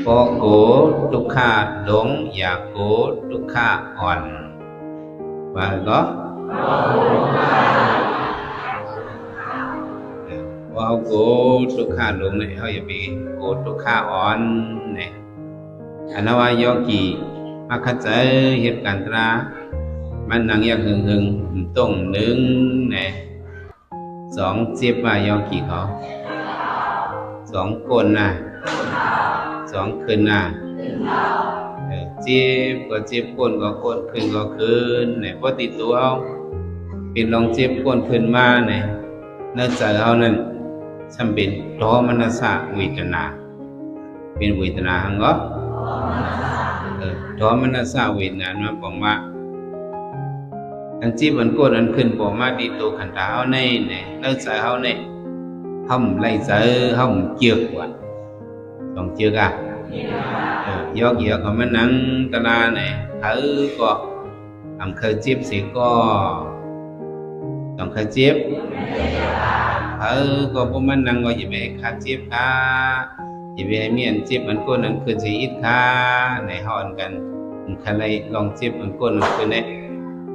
โกโกทุกขะหลงอย่าโกทุกขะอ่อนว่าก็ว่าโกทุกขะหลงเนี่ยเขาอย่าไปโกทุกขะอ่อนเนี่ยอันนั้นว่าโยกีมาขัดใจเหตุการณ์ตรามันนั่งอยากหึงต้งหนึ่งเนี่ยสองเจ็บว่าโยกีเขาสองก้นนะสองขึ้นนะเจ็บก็เจ็บก้นก็ก้นขึ้นก็ขึ้นเนี่ยพอติดตัวเขาเป็นลองเจ็บก้นขึ้นมาเนี่ยเนื้อใจเขานั่นฉันเป็นโทมนัสสะเวทนาเป็นเวทนาหังก็โทมนัสสะเวทนามันบอกว่าอันจีบอันก้นอันขึ้นบอกมาดีตัวขันตาเขาเนี่ยเนื้อใจเขาเนี่ยห้องไล่ใจห้องเจือกว่ะต้องเจือกอ่ะยกเยอะก็มันนั่งตาเนี่ยก็ทำเคยจีบสิก็ต้องเคยจีบก็พวกมันนั่งก็อย่าไปขาดจีบค่ะอย่าไปมีอันจีบอันก้นอันขึ้นสิอิดค่ะในห้องกันใครลองจีบอันก้นอันขึ้นเนี่ย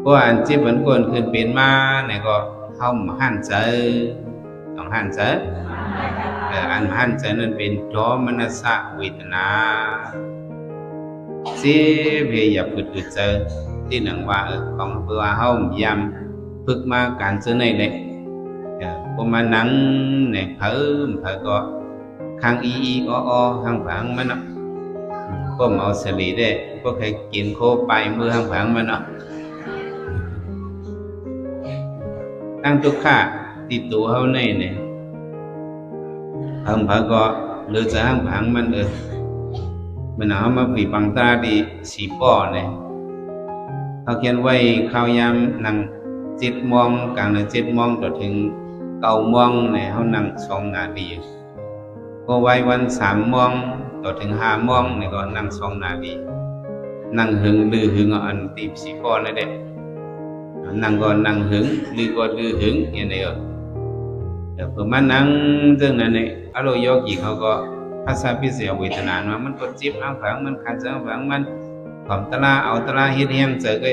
เพราะอันจีบอันก้นขึ้นเป็นมาเนี่ยก็ห้องหันใจต้องหันใจอันหันใจนั้นเป็นโทมนัสสะเวทนาเสียเพียอย่าพึดเจอที่หนังว่าของเพื่อห้องยำฝึกมาการซื้อในเลยพอมานั่งเนี่ยเผอก็ข้างอีอ้อข้างผังมันเนาะก็เอาสลีได้ก็เคยกินโคไปมือข้างผังมันเนาะตั้งทุกข้าติดตัวเขาในเนี่ยข้างผังก็หรือจะข้างผังมันมันเอามาปีบังตาดีสีป้อเนี่ยเขาเขียนไว้ข้าวยามนั่ง7 โมงกลาง7 โมงต่อถึง9 โมงเนี่ยเขานั่ง2 นาทีก็ไว้วัน3 โมงต่อถึง5 โมงเนี่ยก็นั่ง2 นาทีนั่งหึงลือหึงอันตีสีป้อนั่นแหละนั่งก็นั่งหึงลือก็ลือหึงอย่างนี้เดี๋ยวผมมานั่งเรื่องนั้นเนี่ยอารมณ์โยกีเขาก็ภาษาพิเศษเวทนามันก็จิบอ้างฝังมันขัดใจอ้างฝังมันผมตลาเอาตลาเฮ็ดเฮียงเจอก็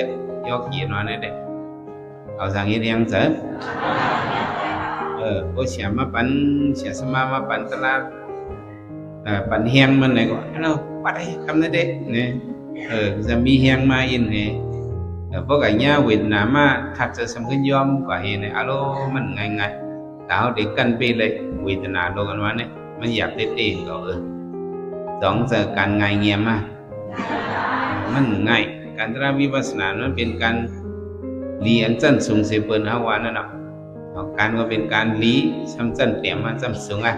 โยกีนอนนั่นแหละเอาสั่งเฮ็ดเฮียงเจอก็เสียมาปันเสียสมาปันตลาปันเฮียงมันเลยก็เราปัดให้คำนั้นเด็กเนี่ยจะมีเฮียงมาอินเนี่ยเพราะcái nhàเวทนามาขัดจะสำคัญยอมกว่าเห็นเนี่ยอารมณ์มันง่ายๆแต่เอาเด็กกันไปเลยเวทนาโลกันว่าเนี่ยมันอยากเต้นก็สองจะการง่ายเงียบมามันง่ายการตระวิปัสสนามันเป็นการลีอันจันสูงเสเปิลฮาวานั่นเนาะการก็เป็นการลีซ้ำจันเตรียมมาซ้ำสูงอ่ะ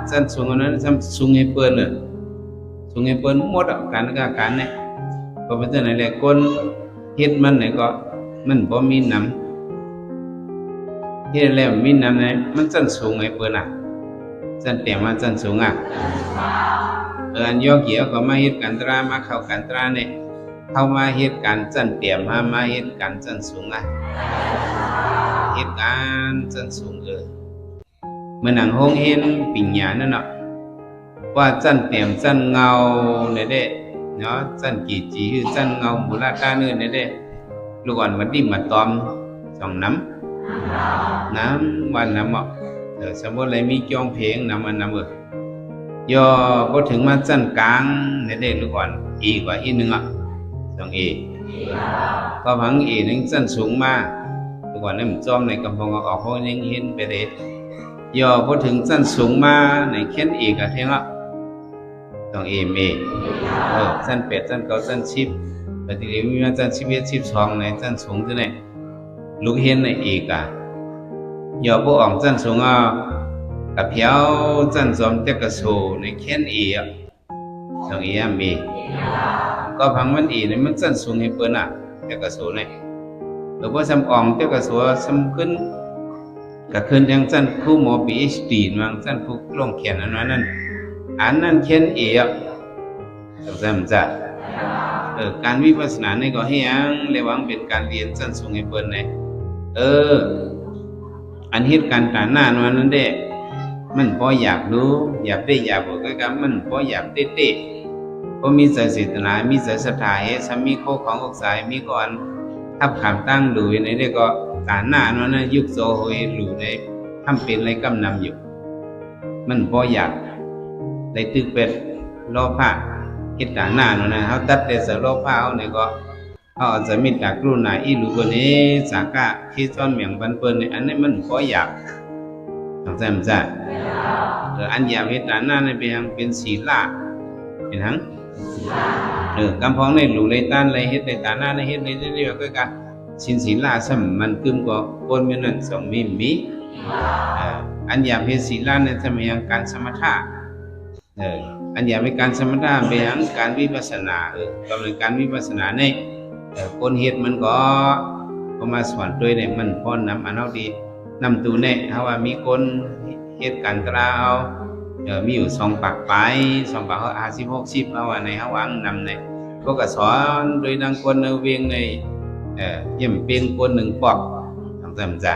จันสูงนั้นซ้ำสูงให้เปิลเนี่ยสูงให้เปิลหมดการก็การเนี่ยพอเป็นตัวไหนแหละคนเฮ็ดมันเนี่ยก็มันบ่มีน้ำเฮ็ดแล้วมีน้ำเนี่ยมันจันสูงให้เปิลอ่ะจันเตรียมมาจันสูงอ่ะอันโยกีก็มาเฮ็ดกันตรามาเข้ากันตราเนี่ยเข้ามาเฮ็ดการจันเตรียมมาเฮ็ดการจันสูงอ่ะเฮ็ดการจันสูงเมื่อหนังห้องเห็นปิญญานั่นเนาะว่าจันเตรียมจันเงาเนี่ยเด้เนาะจันกี่จีคือจันเงาบุราตาเนื้อเนี่ยเด้ลูกอ่อนมันดิ้มมาตอมสองน้ำวันน้ำสมมติอะไรมีจ้องเพลงน้ำมันน้ำย่อพอถึงมาจันกลางเนี่ยเด้ลูกอ่อนอีกว่าอีนึงสองก็พังนึงจันสูงมาลูกอ่อนนี่มันจอมในกำปองออกห้องยังเห็นไปเด็ดย่อพอถึงจันสูงมาในเข็นอีกเท่าต้องเมจัน8 จัน9 จัน10ปฏิริมีมาจัน11 12ในจันสูงที่ไหนลูกเห็นในอีกย่อพวกอ่องจันสูงกับเพียวจันสมเตกระโซในเข็นต้องเมก็พังมันเนี่ยมันจันสูงให้เปิ้นเตกระโซเนี่ยหรือว่าซ้ำอ่องเตกระโซซ้ำขึ้นก็ขึ้นยังจันคู่หมอ PhD มั่งจันผู้ลงเขียนอันนั้นเขียนต้องจำจัดการวิปัสสนาเนี่ยก็ให้ยังเรียกว่าเป็นการเรียนจันสูงให้เปิ้นเนี่ยอันเหตุการณ์การหน้านั้นเด้ มันบ่อยากรู้อยากได้อยากบ่ก็มันบ่อยากเต้บ่มีใจเจตนามีใจศรัทธาเฮ็ดซ้ำมีโคของอกสายมีก่อนทับขามตั้งหลุยในเด้ก็การหน้านั้นนะยุคโซโหยหลุในทำเป็นอะไรกำนำอยู่มันบ่อยากได้ตึกเป็ดโลภะเฮ็ดการหน้านั้นนะเฮาตัดแต่สโลภะเฮานี่ก็เฮาจะมีตากรุณาอีหลุบ่นี้สากะที่ซ่อนเมียงบันเปิ้นนี่อันนี้มันบ่อยากเข้าใจมั้ยจ๊ะอันอยากเฮ็ดการหน้านี่เป็นศีลาเป็นหังกำพองในหลูในต้านในเฮ็ดในตาหน้าในเฮ็ดในเรื่อยๆก็กะศีลาซ้ำมันกึมก็ปนมีนั่น2มีอันอยากเฮ็ดศีลาเนี่ยทำอย่างการสมถะอันอยากเป็นการสมถะเป็นอย่างการวิปัสสนากำลังการวิปัสสนาในคนเฮ็ดมันก็มาสอนด้วยเนี่ยมันพอนำอันเอาดีนำตูเนี่ยเฮาว่ามีคนเฮ็ดการตราเอามีอยู่2ปากไป2ปาก50 60เอาว่าในเฮาวางนำในก็สอนโดยดังคนเวียงในเยี่ยมเป็นคนหนึ่งปอกทำจำใจ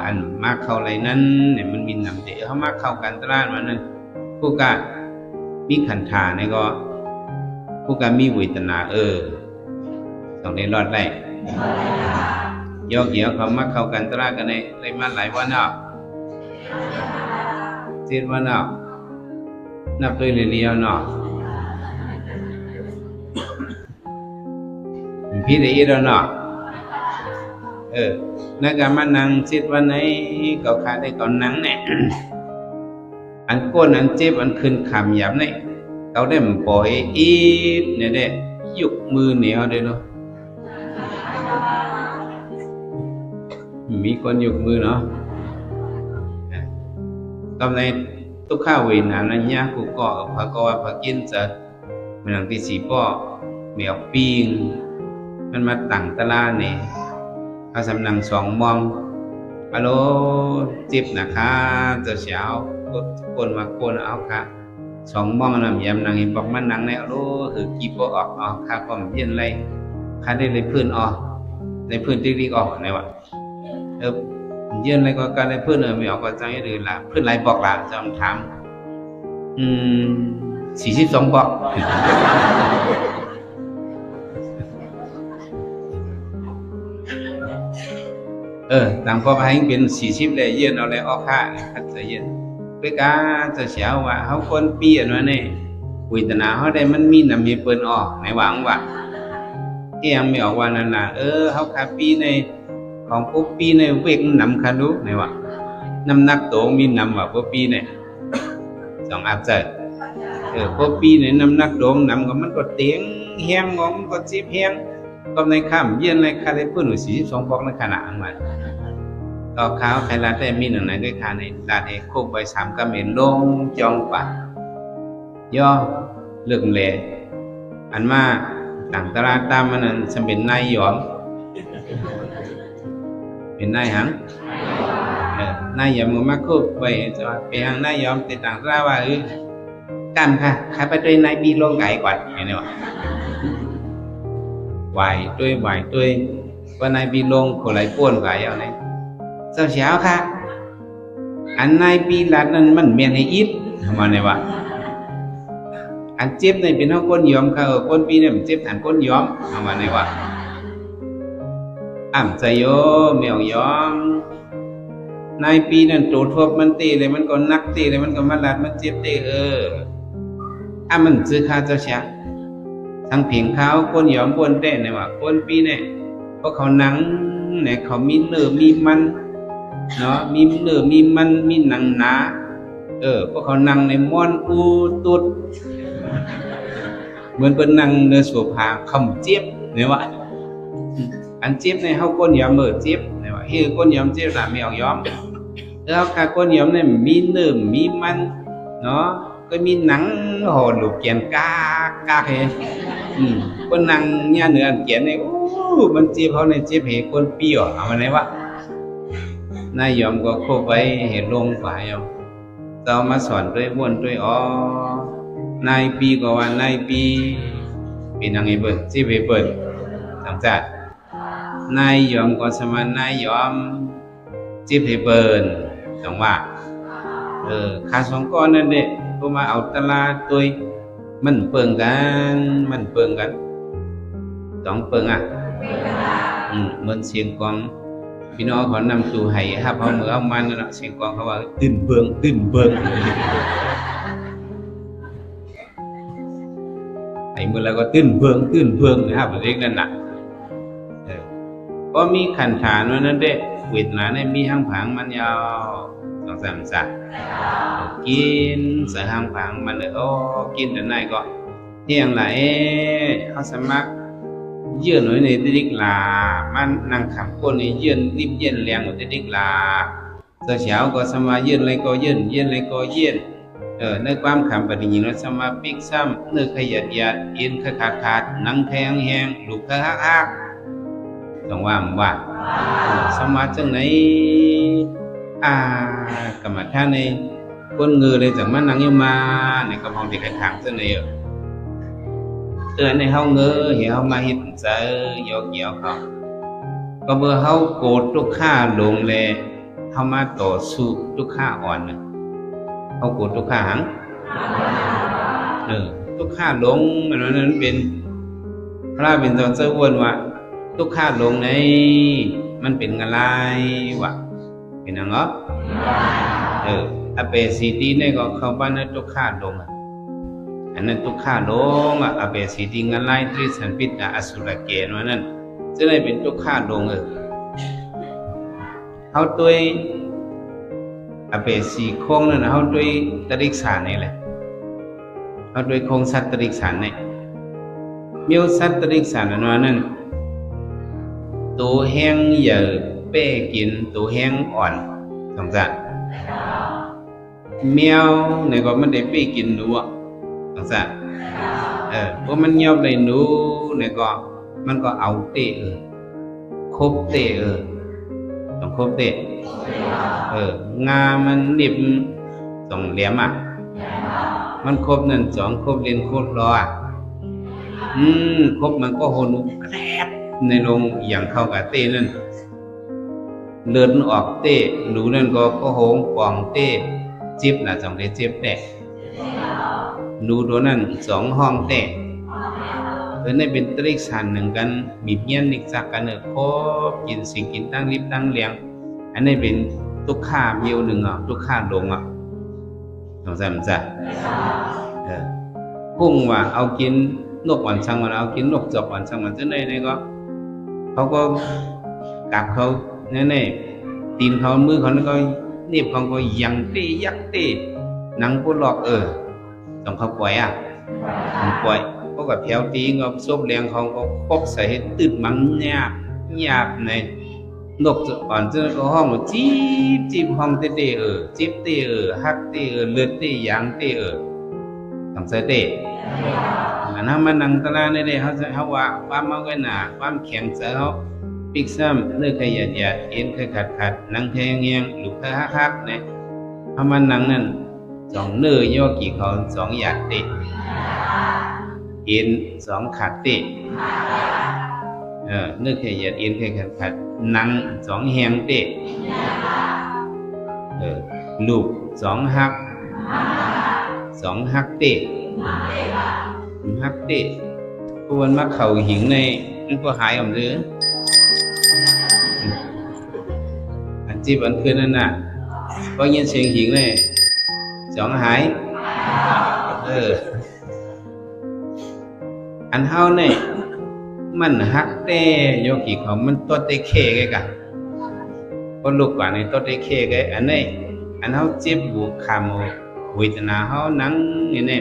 อันมากเข้าอะไรนั้นเนี่ยมันมีนำเดี๋ยวเขามากเข้ากันตรามันนั้นผู้กะมีขันธาเนี่ยก็ผู้กะมีเวทนาต้องได้รอดได้ยกเกี่ยวเขามาเข้ากันตรากันในมาหลายวันเนาะ7 วันเนาะนับด้วยเรียวๆเนาะพี่ได้ยินแล้วเนาะนักการมานั่ง7 วันไหนก็ขาดได้ก่อนนั่งเนี่ยอันก้นอันเจ็บอันขึ้นขำหยาบเนี่ยเขาได้มันปล่อยอีดเนี่ยได้ยุกมือเหนียวได้เนาะมีคนยุกมือเนาะตอนในทุกข้าวเวรนั้นยากูก็พระก็ว่าพระกินจะมันหลังที่4ป้อแมวปิงมันมาตั้งตลาดนี่เขาสำนัง2 มองฮัลโหลจิบนะคะเจ้าเช้าคนมาคนเอาค่ะ2 มองนำยำนางอีบอกมันนางในโอ้คือกีบออกค่ะก็เย็นไรค่ะได้เลยพื้นออกได้พื้นติ๊กๆออกไหนวะเย็นไรก็การได้พื้นไม่ออกก็จังให้ดูละพื้นไรบอกละจำถาม42 บอกตามข้อพายเป็น40เลยเย็นเอาเลยออกค่าคัดจะเย็นไปกาจะเสียวว่าเขาคนปีอันว่าเนี่ยวิตนาเขาได้มันมีนำมีเปิ้นออกในหวังว่าที่ยังไม่ออกว่านั่นน่ะเขาคาปีในของพวกปีในเวกนำคารุในว่าน้ำหนักโตมีนำว่าพวกปีเนี่ย2 อาบใจพวกปีในน้ำหนักโตนำก็มันก็เตียงแห้งงอมก็จีบแห้งก็ในข้ามเย็นในคาได้เปิ้น42 บอกในขณะมันต่อข้าวไข่ลาดได้มีหนึ่งไหนด้วยค่ะในลาดเอกคุกไป3 กระเม็นลงจองป่ะย่อเลือกเละอันมาต่างตลาดตามมันนั้นจะเป็นนายยอมเป็นนายหังนายยอมมาคุกไปจะไปหางนายยอมติดต่างตลาดว่ากันค่ะใครไปด้วยนายบีลงไก่ก่อนเห็นไหมวะไหวด้วยว่านายบีลงคนไรป้วนไก่เอาเนี่ยเช้าค่ะอันนายปีหลัดนั้นมันเมียนให้อิดมาเนี่ยวะอันเจ็บในเป็นเฮาก้นยอมค่ะก้นปีเนี่ยมันเจ็บอันก้นยอมมาเนี่ยวะใจโยเมียวยอมนายปีนั้นโตทบมันตีเลยมันก็นักตีเลยมันก็มาหลัดมันเจ็บตีมันซื้อค่าเช้าทั้งเพียงเขาก้นยอมก้นเต้เนี่ยวะก้นปีเนี่ยเพราะเขาหนังเนี่ยเขามีเนื้อมีมันเนาะมีเนื้อมีมันมีหนังหนาพวกเขานั่งในม้อนอูตุดเหมือนเป็นนั่งในโซฟาคำเจี๊ยบเนี่ยวะอันเจี๊ยบในเฮาก้นยอมเจี๊ยบเนี่ยวะก้นยอมเจี๊ยบละไม่เอายอมแล้วค่ะก้นยอมเนี่ยมีเนื้อมีมันเนาะก็มีหนังห่อลูกเกียนกากเฮก้นนั่งเนี่ยเนื้อเกียนเนี่ยมันเจี๊ยบเขาในเจี๊ยบเหก้นเปรี้ยวเอามาไหนวะนายยอมก็เข้าไปเห็นลงฝ่ายเอาเรามาสอนด้วยวนด้วยนายปีก็ว่านายปีเป็นยังไงเปิดจีบเปิดต่างจัดนายยอมก็สมานนายยอมจีบเปิดต้องว่า ขาสองก้อนนั่นเด้ตัวมาเอาตลาดตัวมันเปิงกันสองเปิงเหมือนเสียงกลองพี่น้องเขานำตูไห้ครับเขาเมื่อเอามันนั่นเสียงกลองเขาว่าตื่นเบิงไอ้เมื่อแล้วก็ตื่นเบิงนะครับเรียกนั่นน่ะก็มีขันฐานว่านั้นเด้เวทนาเนี่ยมีหางผางมันยาวต้องสามสัตว์กินใส่หางผางมันเลยกินแต่ไหนก็เที่ยงไหลเขาสมัครเยื่อหน่อยในดิกลามันนั่งขับก้นในเยื่อริบเย็นแรงของดิกลาเช้าก็สมาเยื่ออะไรก็เยื่ออะไรก็เยื่อในความขำปฏิญินสมาปิกซ้ำเนื้อขยัดยัดอินขาดหนังแข็งแห้งลูกฮักต้องว่าสมาจังไหนกรรมฐานในก้นเงือเลยจากมันนั่งอยู่มาในกระเพาะที่ขังจังไหนในเฮาเงือเหี่ยวมาหิดเจอยกเหี่ยวเขาก็เมื่อเฮาโกรธทุกข้าลงเลยเฮามาต่อสู้ทุกข้าอ่อนเฮาโกรธทุกข้าหังทุกข้าลงนั้นเป็นพระบิณฑบาตเจ้าอ้วนว่าทุกข้าลงในมันเป็นอะไรวะเป็นยังไงอเปสีตีเนี่ยก็เข้าบ้านนั้นทุกข้าลงอันนั้นทุกข้าลงอเปสีตีงานไล่ทริสันปิตาอสุรเกณฑ์ว่านั้นจะได้เป็นทุกข้าลงเขาตัวอเปสีโค้งนั่นเขาตัวตริกษานี่แหละเขาตัวโค้งสัตตริกษาเนี่ยมีสัตตริกษานั้นตัวแห้งเยอะเป้กินตัวแห้งอ่อนสงสารแมวเนี่ยก็มันได้เป้กินหนูสงสารเพราะมันเงียบเลยหนูเนี่ยก็มันก็เอาเตะคบเตะต้องคบเตะงามันนิบสองเหลี่ยมมันคบนั่นสองคบเรียนคบรอคบมันก็โหนุแกรบในลงอย่างเข้ากับเต้นั่นเลือดออกเต้หนูนั่นก็โหงปองเต้จิบสองเต้จิบแตะหนูตัวนั้นสองห้องแตะนี่เป็นตริกสันหนึ่งกันมีเพี้ยนนิกจักกันครบกินสิ่งกินตั้งริบตั้งเลี้ยงอันนี้เป็นทุกข้าเมียวหนึ่งทุกข้าลงสงสัยมั้ยจ๊ะพุ่งว่าเอากินนกหวานช่างมันเอากินนกจอกหวานช่างมันจะไหนก็เขาก็กัดเขาแน่ๆตีนเขามือเขาแล้วก็เนีบเขาก็ยังตียักตีหนังก็หลอกต้องเขาปล่อยปล่อยพวกกับแถวตีก็ซบแรงเขาก็คบใส่ให้ตื่นมังหยาบในนกอ่อนจะก็ห้องจีบห้องเตจีบฮักเลือดยางต้องใส่อันนั้นมันนั่งตลาดนี่เขาว่าความเอาไว้หนาความแข็งใจเขาปิกซ้ำเนื้อขยัดเอ็นขาดนั่งแทงเงียงหลุกฮักเนี่ยเขามันนั่งนั่นสองเนื้อย่อกี่เขาสองหยาดเอ็นสองขาดเนื้อขยัดเอ็นขาดนั่งสองแหงลูกสองฮักฮักผู้วันมาเข่าหิงในมันก็หายออกหรืออันจีบอันคืนนั่นน่ะก็ยินเสียงหิงเลยสองหายอันเฮาเนี่ยมันฮักเต้โยกิเขามันตัวเตเคไงกันก็ลูกกว่าในตัวเตเคไงอันนี้อันเฮาเจ็บบุกคำเวทนาเฮานั่งนี่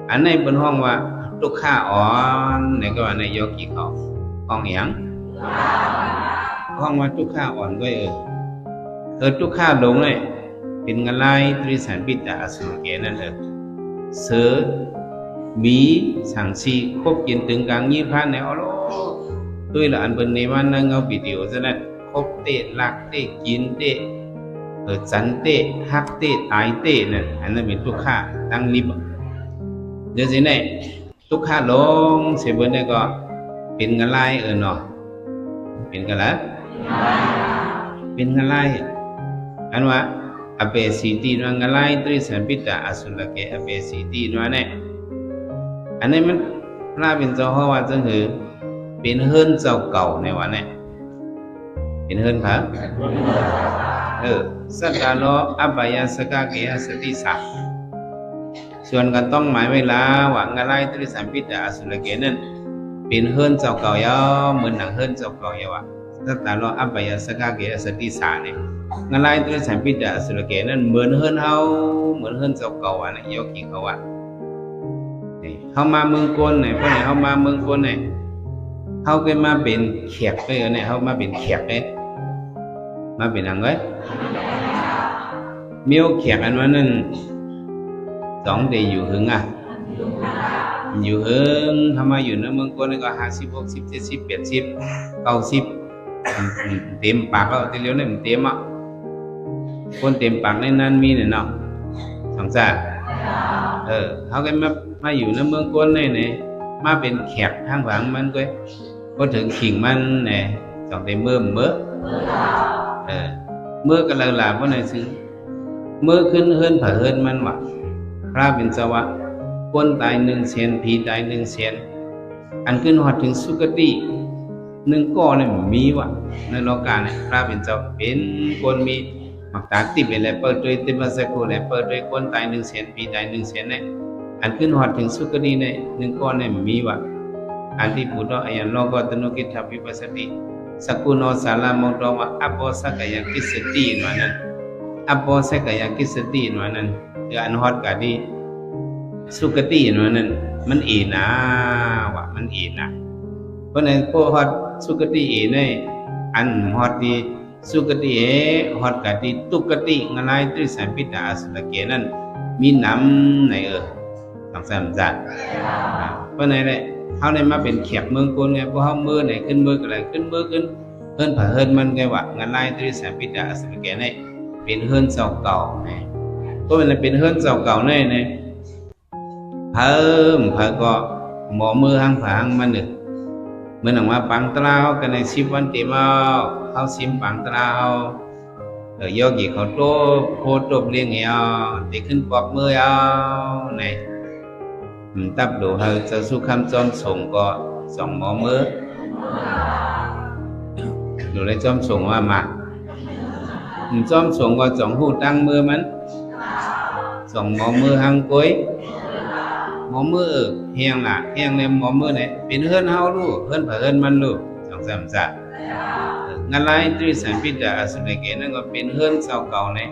อันนี้เป็นห้องว่าทุกข้าอ่อนในก็ว่าในโยกิเขาห้องอย่างห้องว่าทุกข้าอ่อนก็ทุกข้าลงเลยเป็นเงินไล่ตริสันปิตาอสุรเกณฑ์นั่นเสือมีสังสีคบกินถึงกลางยี่พันในอ๋อด้วยละอันเป็นในวันนั้นเอาวิดีโอซะนั่นคบเตะลักเตะกินเตะจันเตะฮักเตะตายเตะนั่นอันนั้นเป็นทุกข้าตั้งลิบเดี๋ยวสิเนี่ยทุกข้าลงเสียบนเนี่ยก็เป็นเงินไล่เนาะเป็นกันแล้วเป็นเงินไล่อันว่า อเปสีตีนว่างะไลตริสันปิตะอสุรเกอเปสีตีนว่าเนี่ยอันนี้มันพระเป็นเจ้าเขาว่าจังคือเป็นเฮือนเจ้าเก่าในวันนี้เป็นเฮือนพระสักการะอัปปายาสกะเกหสติสะส่วนกันต้องหมายเวลาว่างะไลตริสันปิตะอสุรเกนั่นเป็นเฮือนเจ้าเก่ายาเหมือนหนังเฮือนเจ้าเก่ายาวะสักการะอัปปายาสกะเกหสติสะเนี่ยงะไลตริสันปิตะอสุรเกนั่นเหมือนเฮือนเฮาเหมือนเฮือนเจ้าเก่าอันนี้ยกกี่เขาว่าเขามาเมืองกนเนี่ยเพราะไหนเขามาเมืองกนเนี่ยเขาก็มาเป็นแขกไปเนี่ยเขามาเป็นแขกเนี่ยมาเป็นอะไรมีโอแขกอันว่านั่น2 day อยู่หึงอยู่หึงทำมาอยู่ในเมืองกนก็50 60 70 80 90เต็มปากแล้วทีเดียวเนี่ยมันเต็มอ่ะคนเต็มปากในนั้นมีเนี่ยเนาะสงสารเขาก็มาอยู่ในเมืองกนเนี่ยมาเป็นแขกทางหลังมันก็พอถึงขิงมันเนี่ยต้องได้เมื่อเมื่อกันหลายๆเพราะไหนซื้อเมื่อขึ้นเฮิรนผ่าเฮิรนมันวะพระเป็นสวะคนตาย100,000ผีตาย100,000อันขึ้นหอดถึงสุคติ1ก้อนเนี่ยมีวะในโลกาเนี่ยพระเป็นเจ้าเป็นคนมีมักตาติบอะไรเปิดโดยติบสักโคอะไรเปิดโดยคนตาย100,000ผีตาย100,000เนี่ยอันขึ้นหอดถึงสุคติเนี่ย1ก้อนเนี่ยมีวะอันที่พูดว่าอายันโลกตนุกิทัพวิปัสสติสกุโนสาลามโตวะอัปโปสกายกิสตินวะนั้นอัปโปสกายกิสตินวะนั้นคืออันฮอดกะดีสุคตินวะนั้นมันอีนะวะมันอีนะเพราะนั้นพวกฮอดสุคติอีเนี่ยอันฮอดดีสุคติฮอดกะดีตุกติงะไลตริสัมปิตะอสุรเกนั้นมีน้ำในต้องสามจัดเพราะนั้นแหละเขาได้มาเป็นแขกเมืองกนไงพวกเขามือไหนขึ้นมือกันอะไรขึ้นมือขึ้นเฮิรนผ่าเฮิรนมันไงวะงานไล่ตริสัมปิตะอสุรเกเนี่ยเป็นเฮิรนเจ้าเก่าเนี่ยก็เป็นเฮิรนเจ้าเก่าเนี่ยเพิ่มเพิ่มก็หมอมือหางผางมันหนึ่งเมื่อหนังว่าปังตราเขากันใน10 วันเต็มเขาซิมปังตราเขาโยกีเขาโตโคตบเลี้ยงเอาเด็กขึ้นปอกมือเอาเนี่ยตับดูเขาจะสู้คำจอมส่งก็2 หมอมือดูเลยจอมส่งว่ามาจอมส่งก็2 หูตั้งมือมัน2 หมอมือหางกุ้ยหมอมือเฮียงล่ะเฮียงในหมอมือเนี่ยเป็นเฮือนเฮาลูกเฮือนผ่าเฮือนมันลูก2 3 จัดงานไล่ตริสัมปิตะอสุรเกนั่นก็เป็นเฮือนเจ้าเก่าเนี่ย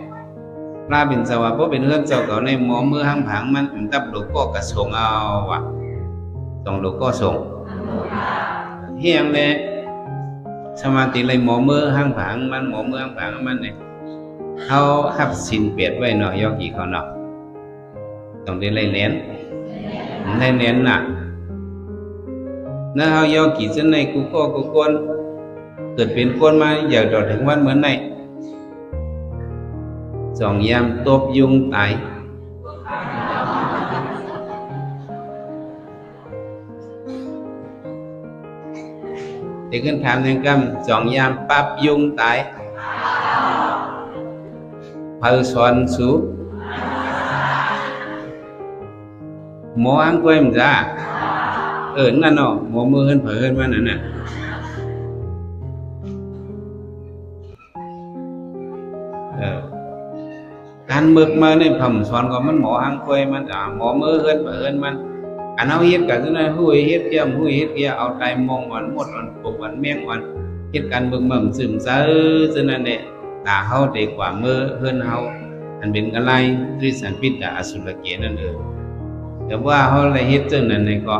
พระเป็นสวะเพราะเป็นเฮือนเจ้าเก่าในหมอมือหางผางมันตับดูก็กระส่งเอาวะ2 ดูก็ส่งเฮียงเลยสมาธิเลยหมอมือหางผางมันหมอมือหางผางมันเนี่ยเขาหับสินเปียดไว้เนาะยอกกี่เขาเนาะต้องได้ไล่เลี้ยนน่ะนะเขายอกกี่เส้นในกูก็กูกวนเกิดเป็นกวนมาอยากดอดถึงวันเหมือนใน2 ยามตบยุงตายเด็กขึ้นถามหนึ่งคำ2 ยามปั๊บยุงตายเผาสอนสูหมออังกวยมันจ้านั่นเนาะหมอมือเฮิรนเผาเฮิรนมันนั่นน่ะการเบิกมาเนี่ยผมสอนก็มันหมออังกวยมันหมอมือเฮิรนเผาเฮิรนมันอันเอาเฮ็ดกันจังได๋ฮู้เฮ็ดเกี่ยมฮู้เฮ็ดเกี่ยเอาไตมองวันหมดวันปกวันแมงวันเฮ็ดกันเบิ่งมั่มซึมซะจังนั้นแหละตาเฮาได้กว่ามือเฮิรนเฮาอันเป็นกะไลตริสัมปิตะอสุรเกนั่นแต่ว่าเฮาได้เฮ็ดจังนั้นนี่ก็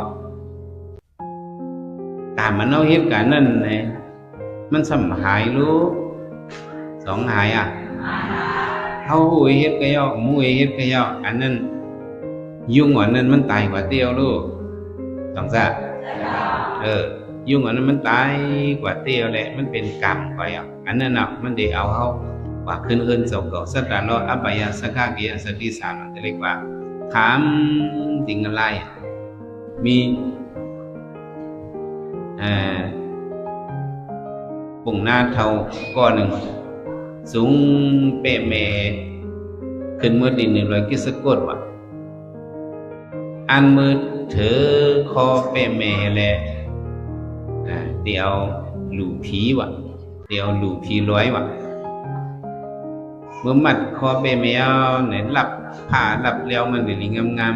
ตามมันเอาเฮ็ดกันนั่นแหละมันสำหายรู้2 หายเฮาฮู้เฮ็ดก็ย่อหมู่เฮ็ดก็ย่ออันนั้นยุ่งอันนั้นมันตายกว่าเตียวลูกต้องซะยุ่งอันนั้นมันตายกว่าเตียวแหละมันเป็นกรรมไปอันนั้นน่ะมันได้เอาเฮาว่าขึ้นเฮิรนเจ้าเก่าสัตตาโลอัปปายาสกะเกสติสามเรียกว่าถามติงอะไรมีปุ่งหน้าเท่าก้อนหนึ่งสูงเป๊ะเม ขึ้นมือดินนี่ลอยกิสกดว่ะอันมือเถอคอเป้แม่แหละเดี๋ยวหลู่ผีว่ะเดี๋ยวหลู่ผีร้อยว่ะเมื่อมัดคอเป้แมวเนี่ยหลับผ้าหลับเลี้ยวมันเลยงาม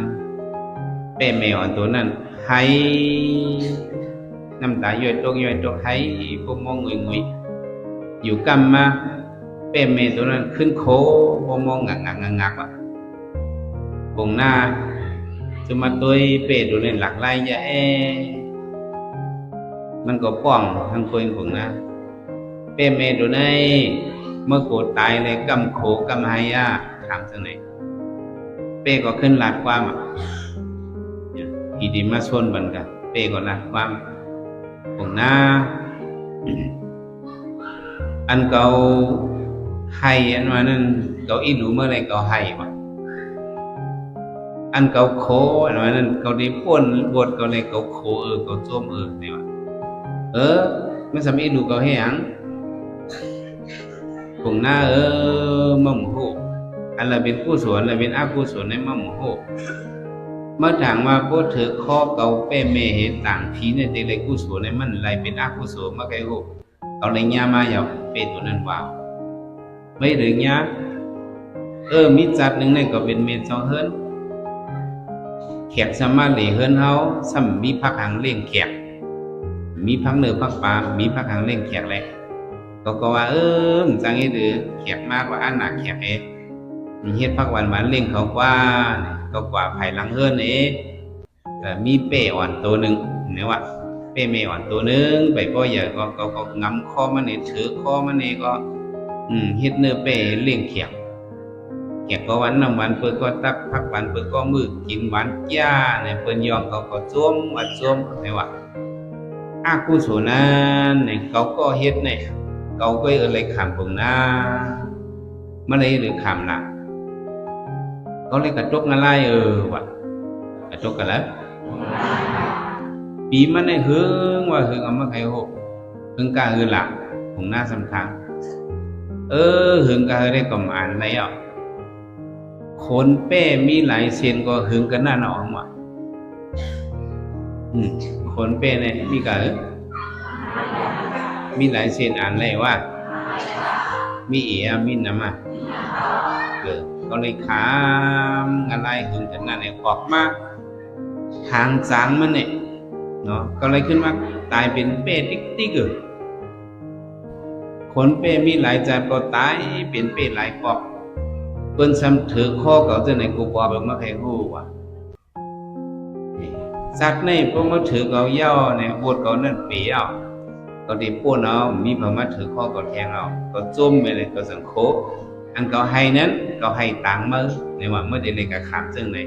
ๆเป้แมวตัวนั้นให้น้ำตาย่อยตกให้พวกมองงุยอยู่กำมาเป้แมวตัวนั้นขึ้นโคพวกมองงักว่ะบงหน้าจะมาตัวเป้ตัวนั้นหลักไล่ยะมันก็ป้องทั้งคนผมนะเป้เมดูในเมื่อโกตายเลยกำโขกำไฮยะถามจังไหนเป้ก็ขึ้นลาดความอีดีมาชนบันกันเป้ก็ลาดความผมนะอันเก่าให้อันว่านั้นเก่าอีหนูเมื่อไรเก่าให้วะอันเก่าโขอันว่านั้นเก่าได้พ่นบทเก่าเลยเก่าโขเก่าโจมเนี่ยวะไม่สำอีดูเก่าให้ยังผงหน้ามั่มโหอันละเป็นผู้สวนละเป็นอาผู้สวนในมั่มโหเมื่อถามว่าพวกเธอข้อเก่าเป้เมเหตุต่างผีในเด็กเลยผู้สวนในมันไรเป็นอาผู้สวนมาไกลโหเอาอะไรเงี้ยมาอย่าเป้ตัวนั้นว้าวไม่หรือเงี้ยมีจัดหนึ่งในก็เป็นเมนสองเฮิรนแขกสมาเหล่เฮิรนเฮาซ้ำมีพักหางเลี้ยงแขกมีพักเนื้อพักปลามีพักหางเลี้ยงแขกเลยก็ว่ามึงจังให้ดื้อแขกมากกว่าอันหนักแขกมีเฮ็ดพักหวานเลี้ยงเขากว่าก็กว่าไผ่หลังเฮิรนแต่มีเป้อ่อนตัวหนึ่งเนี่ยว่าเป้เมอ่อนตัวหนึ่งไปก็อย่าก็งำคอมันเนี่ยถือคอมันเนี่ยก็เฮ็ดเนื้อเป้เลี้ยงแขกก็วันน้ำวันเปิดก็ตักพักวันเปิดก็มือกินหวานจ้าเนี่ยเปิ้นยองเขาก็จ้วมวัดจ้วมเนี่ยว่าอากุศลนั้นเนี่ยเขาก็เฮ็ดเนี่ยเขาก็อะไรขำผมนะมันเลยหรือขำล่ะเขาเลยกระจกอะไรวะกระจกกันแล้วปีมันเนี่ยหึงว่าหึงเอามาใครโหหึงกาหลักผมน่าสำคัญหึงกาได้ก็อ่านอะไรอ่ะคนเป้มีหลายเส้นก็หึงกันหน้าหนองว่ะคนเป้เนี่ยมีกะมีหลายเส้นอ่านอะไรว่ามีมีน้ำก็เลยขามอะไรหึงกันหน้าเนี่ยออกมาทางจางมันเนี่ยเนาะก็เลยขึ้นมาตายเป็นเป้ติ๊กคนเป้มีหลายจัดก็ตายเป็นเป้หลายปอกเปิ้นซ้ำถือข้อเก่าจะไหนกูบอกแบบมาใครรู้ว่ะสัตว์ในพวกมาถือเก่าเย่าเนี่ยบวชเก่านั่นปีเอาก็ได้ป้วนเอามีพมาถือข้อเก่าแทงเอาก็จุ่มไปเลยก็สังโคอันเก่าให้นั้นเก่าให้ต่างมือเนี่ยว่าเมื่อเด็กๆก็ขามซึ่งไหน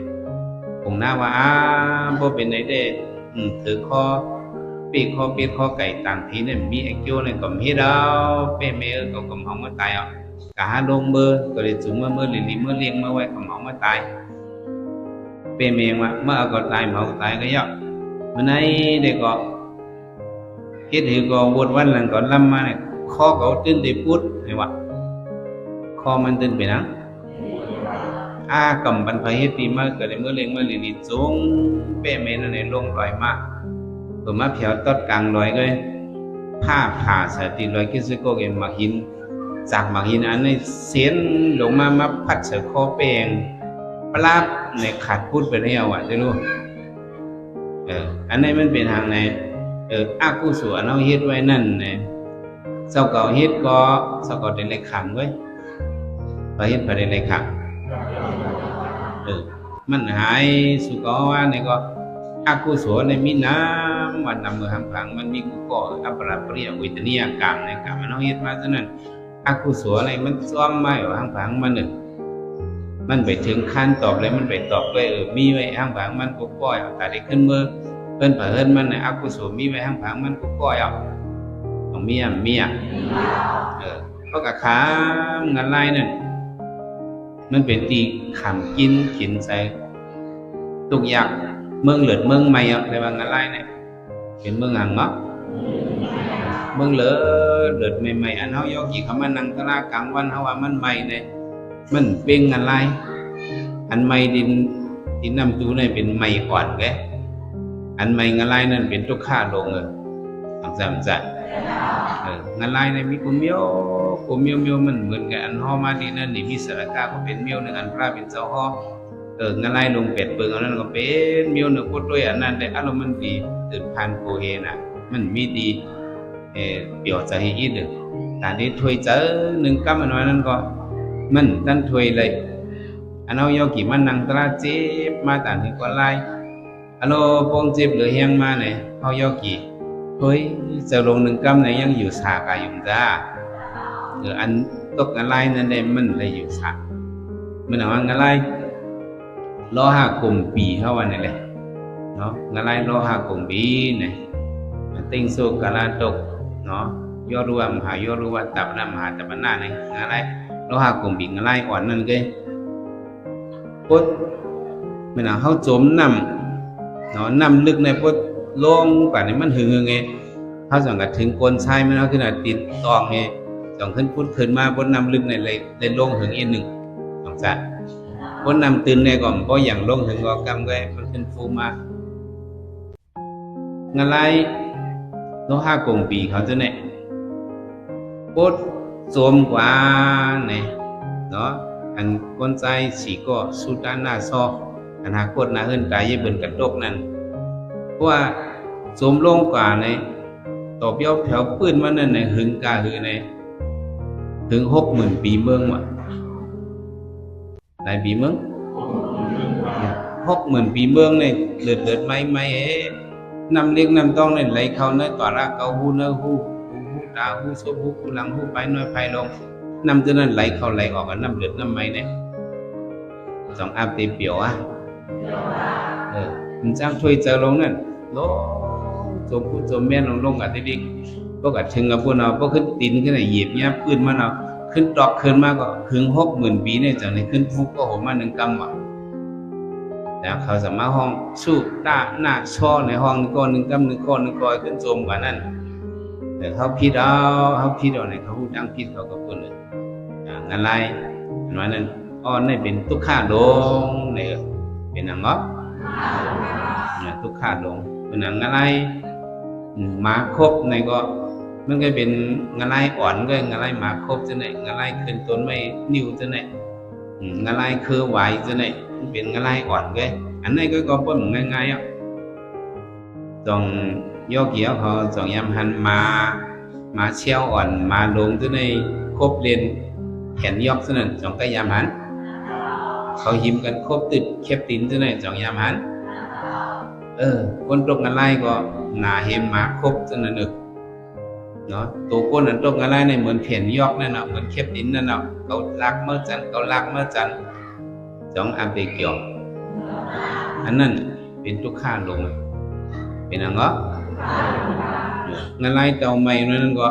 คงน่าว่าบ่เป็นไหนได้ถือข้อปีข้อปีข้อไก่ต่างทีเนี่ยมีไอ้เกี้ยวเนี่ยก็มีเราเป้เมอก็กำห้องมาตายเอาcả hai lông mơก็เลยจุ่มมอลิมอเลี้ยงมาไว้กับหมอมาตายเปเมงว่าเมื่อก็ตายหมอตายก็ยอกมันไหนเด็กก็คิดถึงก็บวชวันหลังก่อนลำมาเนี่ยข้อเขาตื่นได้พูดเห็นว่าข้อมันตื่นไปนะกำบันไฟเฮ็ดปีมาก็เลยเมื่อเลี้ยงมาลิจุ่มเปเมนั่นเนี่ยลงลอยมาตัวมาเผียวตอดกลางลอยก็ผ้าผ่าสติลอยคิดซึโกเกมาหินจากบางหินอันนี้เสียนลงมาพัดเสือคอเปงปลาบในขาดพูดไปแล้วจะรู้อันนี้มันเป็นทางไหนอากุศลเราเฮ็ดไว้นั่นเนี่ยเจ้าเก่าเฮ็ดก็เจ้าเก่าได้เลยขำไว้พอเฮ็ดพอได้เลยขำมันหายสุกว่าเนี่ยก็อากุศลในมีน้ำวันนำมือหังผังมันมีกุก่ออัปราเปรียวิตเนียกรรมในกรรมมันเราเฮ็ดมาฉะนั้นอากุศลอะไรมันซ้อมไม่ว่าหังผังมันมันไปถึงขั้นตอบเลยมันไปตอบเลยมีไว้หังผังมันก็ก้อยแต่ได้ขึ้นมือเพิ่นเผอิญมันอากุศลมีไว้หังผังมันก็ก้อยของเมียก็กะขามงานไล่นั่นมันเป็นตีขำกินใส่ทุกอย่างเมืองเหลือเมืองใหม่อะไรบางงานไล่เนี่ยเป็นเมืองหังเนาะเมืองเหลือใหม่ๆอันเฮายกกี่คำว่านังตลากลางวันเฮาว่ามันใหม่เนี่ย มันเป็นอะไรอันไม่ดินที่นำตูนี่เป็นไม่อ่อนแกอันไม่อะไรนั่นเป็นทุกข้าลงต้องจำจัดอะไรในมีกุมเมียวมันเหมือนกับอันห่อมาดีนั่นนี่มีสระกาก็เป็นเมียวหนึ่งอันพระเป็นเจ้าห่ออะไรลงเป็ดเปิงอันนั้นก็เป็นเมียวหนึ่งพูดด้วยอันนั้นแต่อารมณ์มันดีตื่นพันโกเฮน่ะมันมีดีเปี่ยวใจอีดึกแต่ที่ถวยเจอหนึ่งกำอันนั้นก็มันดันถวยเลยอันเอาโยกิมันนั่งตราเจ็บมาแต่ที่ก็ไล่อันเอาปงเจ็บหรือเฮียงมาเนี่ยเอาโยกิเฮ้ยจะลงหนึ่งกำเนี่ยยังอยู่สากายอยู่จ้าอันตกอะไรนั่นเองมันเลยอยู่สามันเอาอะไรรอหากลุ่มปีเข้าวันนี่แหละเนาะอะไรรอหากลุ่มปีเนี่ยติงโซกาลาตกเนาะยอรู้ว่ามหายอรู้ว่าตับน้ำมหาตับหน้าเนี่ยอะไรรอหากลุ่มปีอะไรอ่อนนั่นก็ปุ๊บมันเอาเข้าจมน้ำเนาะน้ำลึกในปุ๊บลงป่านนี้มันหึงไงเขาสั่งกันถึงก้นชายมันเอาขึ้นมาติดตองไงจ่องขึ้นพุทธขึ้นมาบนน้ำลึกในเลยลงหึงอีกหนึ่งสองจัดบนน้ำตื่นในก่อนเพราะอย่างลงหึงก็กำไว้มันขึ้นฟูมางานไรโลหะกงปีเขาจะเนี่ยปุ๊บโจมกว่าเนี่ยเนาะอันก้นใจสีก็สุดด้านหน้าซออันหากดหน้าเฮินตายยี่เบิ่นกระดกนั่นเพราะว่าโจมลงกว่าในต่อเปี้ยวแถวปืนมันนั่นในหึงกาหือในถึง60,000 ปีเมืองว่ะหลายปีเมือง60,000 ปีเมืองในเลือดไม่นำเลี้ยงนำต้องในไหลเขาในต่อรากเกาหูเนื้อหูตาหูโซหูหูหลังหูไปน้อยไปลงนำจนนั้นไหลเข้าไหลออกกันน้ำเลือดน้ำไม้เนี่ยสองอาบตีเปียวมันจ้างช่วยเจอลงนั่นโลจมพูดจมแม่ลงกับที่ดิพวกกับเชิงกับพวกเราพวกขึ้นตีนขึ้นไหนเหยียบเงี้ยปืนมันเอาขึ้นตอกขึ้นมาก็ถึง60,000 ปีเนี่ยจากในขึ้นฟุกก็โหมา1 กำว่ะแต่เขาสามารถห้องสู้ตาหน้าช่อในห้องก็1 กำ1 ก้อน1 ก้อยขึ้นจมกว่านั้นแต่เขาพิดเอาในเขาดังพิดเขาก็พูดเลยงานไรวันนั้นอ้อนนี่เป็นทุกข้าลงเนี่ยเป็นอย่างงอทุกข้าลงเป็นอย่างอะไรมาครบในก็มันก็เป็นงานไรอ่อนก็งานไรมาครบจะไหนงานไรขึ้นต้นไม่นิ่วจะไหนงานไรคือไหวจะไหนเป็นงานไรอ่อนก็อันนี้ก็ป้นง่ายๆต้องย่อเกี่ยวเขาต้องยำหันมาเชี่ยวอ่อนมาลงจะไหนครบเรียนแขนยอกจะนั่นต้องก็ยำหันเขาหิมกันครบติดเข็บตินจะไหนต้องยำหันคนตกงานไรก็หนาเห็มมาครบจะนั่นเนาะตัวก้นนั้นตกอะไรในเหมือนแขนยอกนั่นเนาะเหมือนเข็บดินนั่นเนาะเขาลักเมื่อจันสองอาเบเกี่ยวอันนั้นเป็นทุกข้าลงเป็นอะไรงานไรเต่าใหม่นั่นก็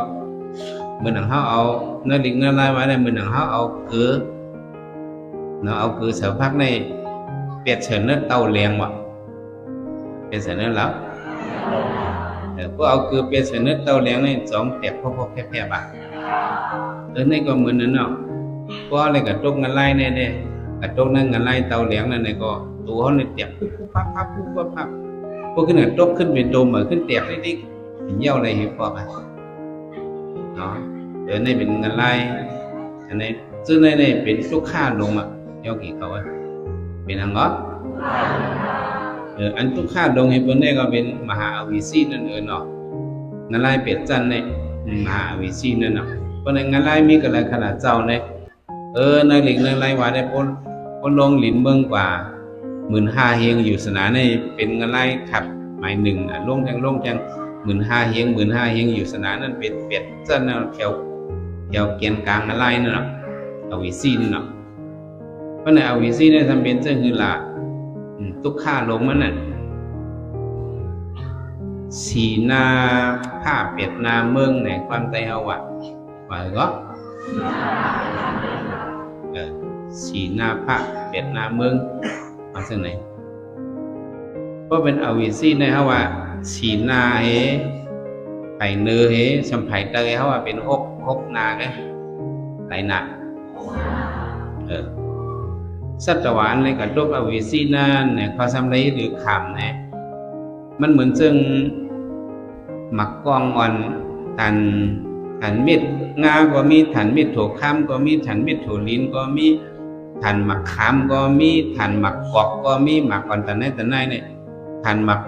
เหมือนหนังเขาเอาเนื้อลิงเนื้อลายไว้ในเหมือนหนังเขาเอาคือเนาะเอาคือเสือพักในเปียดเฉินเนื้อเต่าแรงว่ะเปียดเฉินเนื้อแล้วพวกเอาคือเปียเสนเตาเลี้ยงในสองแผลพอแผลบ้านี่ก็เหมือนนั่นเนาะเพราะอะไรกับตกงานไล่เนี่ยกับตกนั่งงานไล่เตาเลี้ยงนั่นเนี่ยก็ตัวเขาเนี่ยเตียบปุ๊บพับพวกขึ้นเนี่ยตกขึ้นเป็นโดมเหมือนขึ้นเตียบนิดๆเยี่ยวอะไรหิวพอไปเนาะนี่เป็นงานไล่อันนี้ซึ่งในเป็นลูกค้าลงย่อกี่เขาเป็นอังก็อันทุกข้าดงให้เพิ่นได้ก็เป็นมหาอวิสีนั่นเนาะงานไรเป็ดจันเนี่ยมหาอวิสีนั่นเนาะเพราะในงานไรมีกันหลายขนาดเจ้าเนี่ยในหลิงในไรว่าได้พ้นลงหลินเมืองกว่า15,000 เฮงอยู่สนาในเป็นงานไรขับหมายหนึ่งลงแทง15,000 เฮง15,000 เฮงอยู่สนานั่นเป็นเป็ดจันเนาะแถวเกียนกลางงานไรนั่นเนาะอวิสีนั่นเนาะเพราะในอวิสีเนี่ยทำเป็นเจ้าคือละทุกข้าลงมันน่ะสีนาผ้าเป็ดนาเมืองในความใจเฮาว่าก็สีนาผ้าเป็ดนาเมืองมาจากไหนเพราะเป็นอวิสีในเฮาว่าสีนาเฮไผ่เนื้อเฮสัมไผ่เตยเฮาว่าเป็นหกนาไงไหลหนัก สัตวานในกระดกอวิสีนั่นเนี่ยเขาทำไรหรือขำเนี่ยมันเหมือนซึ่งหมักกองอ่อนถันมิดงาก็มีถันมิดโถข้ามก็มีถันมิดโถลิ้นก็มีถันหมักขามก็มีถันหมักกอกก็มีหมักอ่อนแต่ไหนเนี่ยถันหมัก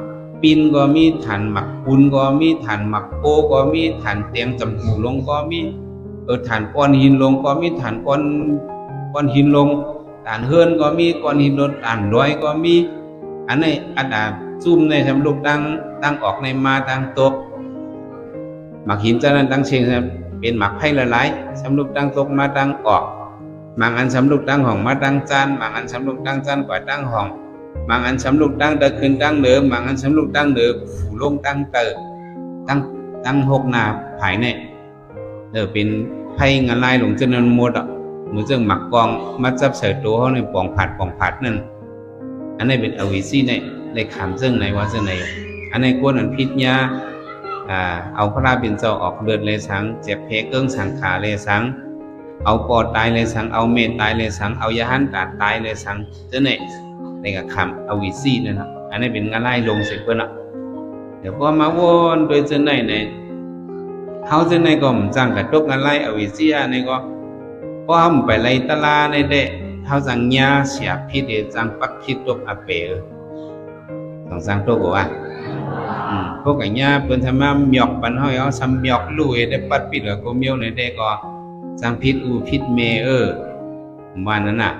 ปินก็มีถันหมักปุนก็มีถันหมักโปก็มีถันเตียงจำหูลงก็มีถันก้อนหินลงก็มีถันก้อนหินลงฐานเฮือนก็มีก้อนหินลดฐานร้อยก็มีอันนี้อันดาซุ่มในสำลุกตั้งออกในมาตั้งตกหมักหินจะนั้นตั้งเชียงเป็นหมักไผ่ละลายสำลุกตั้งตกมาตั้งออกบางอันสำลุกตั้งห้องมาตั้งจานบางอันสำลุกตั้งจานกว่าตั้งห้องบางอันสำลุกตั้งเดินขึ้นตั้งเดิมบางอันสำลุกตั้งเดิมฝูลงตั้งเตอตั้งหกนาภายในเป็นไผ่งานลายหลงจนนหมดอ่ะมือเจ้าหมักกองมาจับใส่ตัวเขาในปองผัดนั่นอันนี้เป็นอวิสีในขำซึ่งในว่าซึ่งในอันนี้กวนอันพิษยาเอาพระราบินเจ้าออกเดินเลยสังเจ็บเพเกิ้งสังขาเลยสังเอาปอดตายเลยสังเอาเมตตายเลยสังเอายาหันตายเลยสังเจ้าเนี่ยในกับคำอวิสีนั่นนะอันนี้เป็นงานไล่ลงเสร็จเพื่อนอ่ะเดี๋ยวพอมาวนโดยเจ้าเนี่ยเขาเจ้าเนี่ยก็มันจังกับตกงานไล่อวิสีอันนี้ก็พอทำไปไล่ตลาในเด็กเขาจังยาเสียพิษเดจังปักพิษตกอาเปอต้องสั่งตัวกูว่าพวกไอ้ยาเป็นธรรมะหยอกปันห้อยเอาซ้ำหยอกลุยได้ปัดปิดแล้วก็เมียวในเด็กก็จังพิษพิษเมวันนั้นน่ะ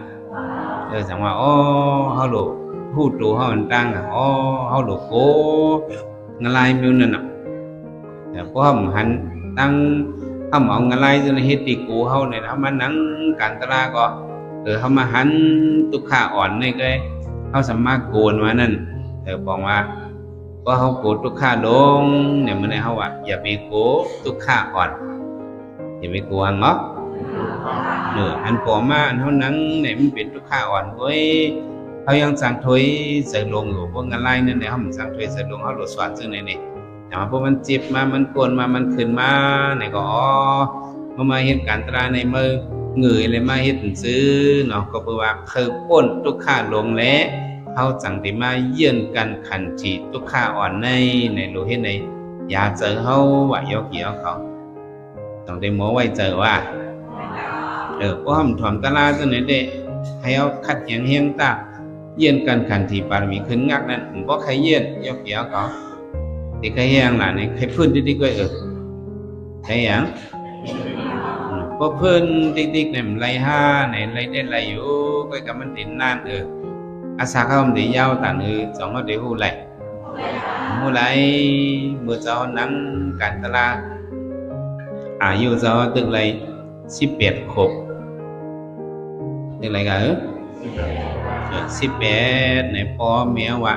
จังว่าเขาหลุดพูดตัวเขามันตั้งเขาหลุดโกงานลายเมียวนั่นน่ะแต่พอหันตั้งเขาเอางานลายจนเฮ็ดตีกูเขาเนี่ยเขามานั่งการตลาดก็เขามาหันตุกขาอ่อนนี่ก็เขาสามารถโกนมานั่นบอกว่าก็เขาโกตุกขาลงเนี่ยมันให้เขาว่าอย่าไปโกตุกขาอ่อนอย่าไปโกหังเนาะอันก่อมาอันเขานั่งเนี่ยมันเป็นตุกขาอ่อนเว้ยเขายังสั่งถอยใส่ลงอยู่พวกงานลายนั่นเนี่ยเขาสั่งถอยใส่ลงเขาหลุดสวนซึ่งนี่แต่ว่าพวกมันเจ็บมามันโกนมามันขึ้นมาเนี่ยก็มาเหตุการณ์ตราในมือเงยเลยมาเฮ็ดซื้อเนาะก็เพื่อว่าคือป้นตุกขาลงแล้วเขาจังได้มาเยื่อนกันขันจีตุกขาอ่อนในโลเฮ็ดในอย่าเจอเขาว่ายกเกี่ยวเขาต้องได้หมอไว้เจอว่าพวกहमถอมตลาดจังได๋เด้ให้เอาคัดเฮียงตาเยื่อนกันขันที่ปารมีขึ้นงักนั้นบ่ใครเยื่อนยกเกี่ยวเขาที่ใครเฮียงล่ะนี่ใครพื้นดิๆก็ใครหยังพอเพิ่นติ๊กๆเนี่ยมันไล่ห้าเนี่ยไล่ได้ไล่อยู่ก็กับมันติดนานอาสาเขามันได้ยาวแต่สองเขาได้หูไหลเมื่อเจ้านั่งการตลาดอายุเจ้าตึกไร18 ขวบตึกไรกัน18ในพ่อแม่ว่า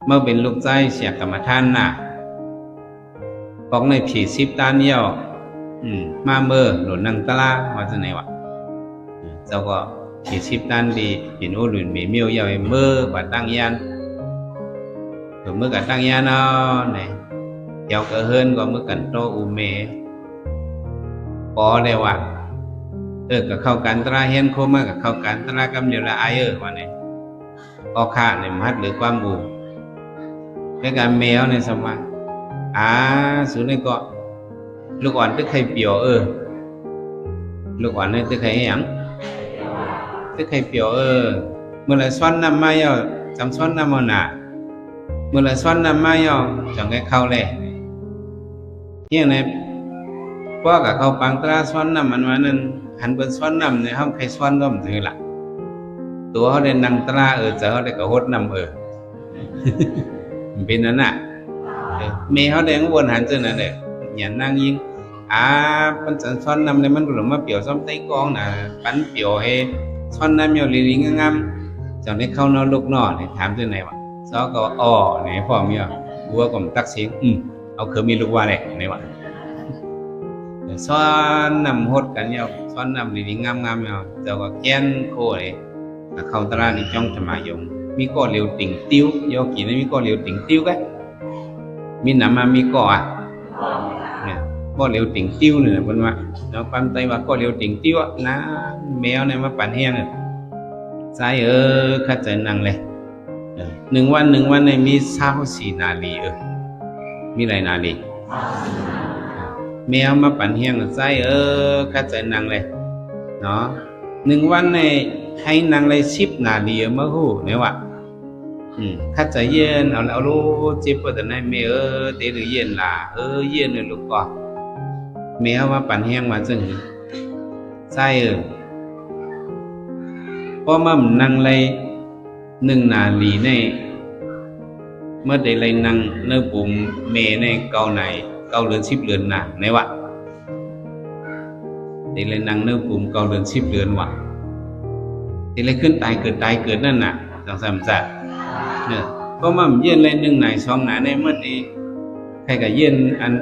เมื่อเป็นลูกใจเสียกรรมท่านน่ะบอกในผี10 ตานเดียวมาเมื่อหลุดนั่งตลาว่าจะไหนวะเจ้าก็40 ตันดีเห็นว่าหลุดมีเมียวยาวเมื่อบัดตั้งยันเมื่อกันตั้งยันเนี่ยเจ้าก็เฮิรนก็เมื่อกันโตอุเมปอได้ว่าก็เข้ากันตราเห็นโคมากับเข้ากันตรากำเดียวละไอว่าเนี่ยพอขาเนี่ยมัดหรือความบูเป็นการแมวในสมัยสุดนี่ก็ลูกอ่อนตึกใครเปียวลูกอ่อนนี่ตึกใครหยังตึกใครเปียวเมื่อไรซ้อนน้ำมาย่อจำซ้อนน้ำมันหนาเมื่อไรซ้อนน้ำมาย่อจังไงเข้าเลยเที่ยงในพวกกับเขาปังตราซ้อนน้ำมันว่านั่นหันเป็นซ้อนน้ำในห้องใครซ้อนก็มันถือละตัวเขาได้นั่งตราเจอเขาได้กระหดน้ำเป็นนั่นน่ะเมย์เขาได้วนหันเจอนั่นเลยอย่านั่งยิงปันซ้อนน้ำในมันหรือมาเปียวซ้อมไต้กองน่ะปันเปียวให้ซ้อนน้ำอยู่ลีๆงามๆจังได้เข้านอนลูกนอเนี่ยถามที่ไหนวะซ้อก็ไหนพ่อมีบัวก็มตักเสียงเอาเคยมีลูกว่าเลยไหนวะซ้อนน้ำหดกันเนี่ยซ้อนน้ำลีๆงามๆเนี่ยเจ้าก็แก้นโคเลยเข้าตลาดนี่จ้องจะมายงมีก้อเหลวติ่งติ้วยกกี่นี่มีก้อเหลวติ่งติ้วกันมีน้ำมามีก้อเนี่ย ก็เหลวติ่งติ้วเนี่ยเพิ่นว่าเนาะความไตว่าก็เหลวติ่งติ้วนะแมวเนี่ยมาปั่นแห้งใจเข้าใจนั่งเลย1 วันเนี่ยมี24นาทีมีหลายนาทีแมวมาปั่นแห้งใจเข้าใจนั่งเลยเนาะ1 วันเนี่ยให้นั่งเลย10นาทีมาฮู้เนี่ยว่าเข้าใจเย็นเอาลูกเจ็บปวดแต่ไหนแม่เตหรือเย็นล่ะเย็นเลยลูกก็แมวมาปั่นแห้งมาจึงใช่พอมานั่งเลย1 นาทีในเมื่อได้เลยนั่งเนื้อปุ่มเมในเกาเดือน10 เดือนน่ะในวะได้เลยนั่งเนื้อปุ่มเกาเดือน10 เดือนวะได้เลยขึ้นตายเกิดนั่นน่ะจังซั่นซะเนี่ยก็มาเย็นเลย1 ไหน 2 ไหนในเมื่อนี้ใครก็เย็นอัน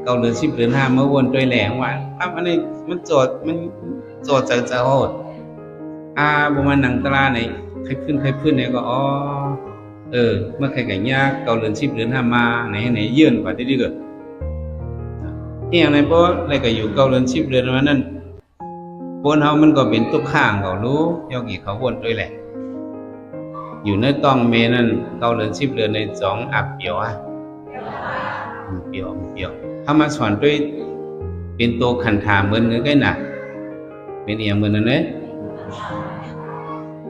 เกาเดือน10 เดือน5เมื่อวนด้วยแหลงว่าอันนี้มันโจทย์จะโหดบ่มานั่งตลาดนี่ใครขึ้นเนี่ยก็เมื่อใครก็ยากเกาเดือน10 เดือน5มาไหนเยือนกว่าที่เกิดอีหยังในบ่เลยก็อยู่เกาเดือน10 เดือนว่านั้นปนเฮามันก็เป็นตุกข้างเขารู้ยอกี่เขาวนด้วยแหละอยู่ในต้องเมนั่นเกาเดือน10 เดือนใน2อับเปียวเปียวถ้ามาสอนด้วยเป็นตัวขันธาเหมือนกันน่ะเป็นเอียงเหมือนนั่นเด้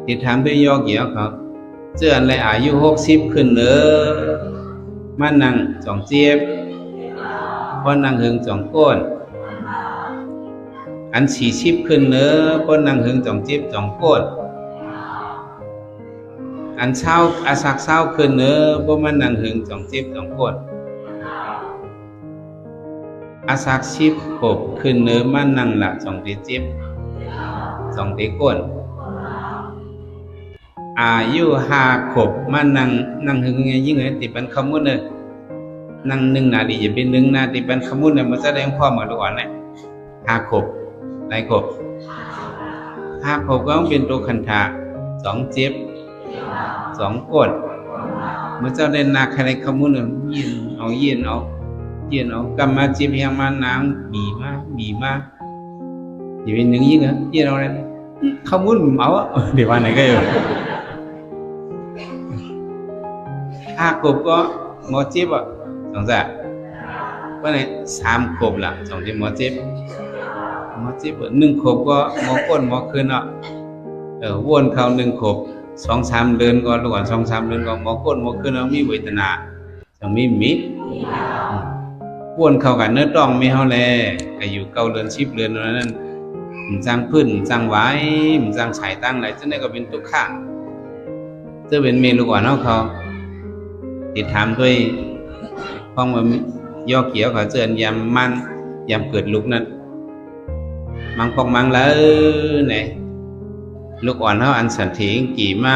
ที่ถามด้วยยอเกี่ยวครับเจือนเลยอายุ60ขึ้นมานั่ง2 เจี๊ยบพอนั่งหึง2 ก้นอัน40ขึ้นพอนั่งหึง2 เจี๊ยบ2 ก้นอันอาสักขึ้นพอมานั่งหึง2 เจี๊ยบ2 ก้นอาสัก10 ขบขึ้นมานั่งละ2 เจี๊ยบ2 ก้นอายุ5 ขบมานั่งหึงไงยิ่งไงติปันขมุนนั่ง1 นาทีอย่าเป็น1 นาทีปันขมุนมันแสดงความกับลูกอ่อนนะ5 ขบหลายขบ5 ขบก็ต้องเป็นตัวขันธะ2 เจี๊ยบ2 ก้นเมื่อเจ้าได้นาใครขมุนเย็นเอากำมาเจี๊ยบยังมาน้ำบีมาอย่าเป็น1ยิ่งเย็นเอาอะไรขมุนเอาเดี๋ยววันไหนก็อยู่5 ขบก็หมอเจี๊ยบ2 จ้ะว่าไหน3 ขบละ2 ที่หมอเจี๊ยบ1 ขบก็หมอก้นหมอคืนวนเข้า1 ขบ 2-3 เดือนก็ระหว่าง 2-3 เดือนก็หมอก้นหมอคืนมีเวทนาจังมีมิดวนเข้ากันเนื้อต้องมีเฮาแลก็อยู่เกาเดือน10 เดือนนั้นมันจังพื้นจังไว้มันจังฉายตั้งไหนจังได๋ก็เป็นตุกข้างจะเป็นเมลูกอ่อนเขาติดถามด้วยพ้องว่ายอเกี่ยวเขาเจือนยามเกิดลูกนั้นมังปองมังแล้วไหนลูกอ่อนเขาอันสันถิงกี่มา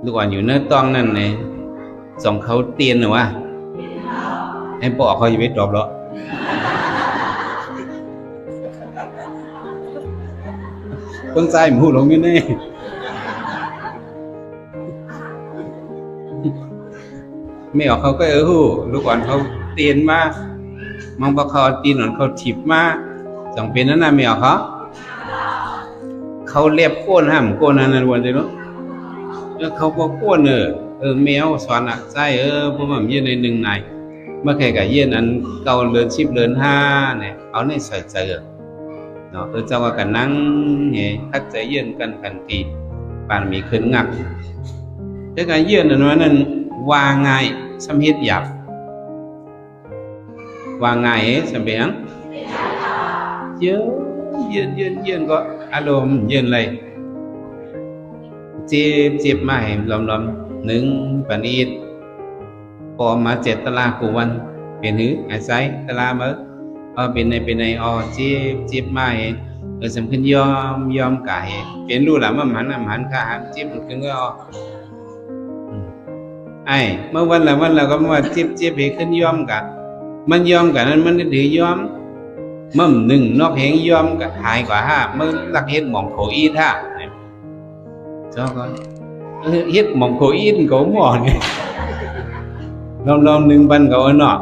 ลูกอ่อนอยู่เนื้อต้องนั่นไหนส่งเขาเตียนหรือวะให้บอกเขาอยู่ไม่ตอบหรอกคนใจหมูหลงอยู่นี่ไม่ออกเขาก็ฮู้ลูกอ่อนเขาเตียนมามังปะเขาตีนอ่อนเขาถีบมาจังเป็นนั้นน่ะไม่ออกเขาเล็บก้นห้ามก้นนั่นวันเดียวแล้วเขาก็ก้นแมวสอนใจพวกมันเย็นใน1 ไหนเมื่อใครก็เย็นอันเกาเดือน10 เดือน5เนี่ยเอาในใส่ใจเนาะเจ้าก็นั่งเนี่ยคัดใจเย็นกันตีปานมีขึ้นงักแต่การเย็นนั้นว่าง่ายสำเฮ็ดหยาบว่าง่ายสำเบียงเย็นก็อารมณ์เย็นเลยเจ็บมาให้ลอม1 ปานีพอมา7 ตารางกูวันเป็นหือหายใจตารางมื้อเป็นในเจ็บมาให้สำคัญยอมกายเป็นรู้ล่ะมันหันค่าหันเจ็บมันขึ้นก็เมื่อวันละก็มาเจ็บให้ขึ้นยอมกะมันยอมกะนั้นมันถือยอมมั่ม1 นอกแหงยอมก็หายกว่า5มันลักเฮ็ดหม่องโคอีท่าเจ้าก็เฮ็ดหม่องโคอีนก็หมอนี่ลอง1 บันก็เนาะ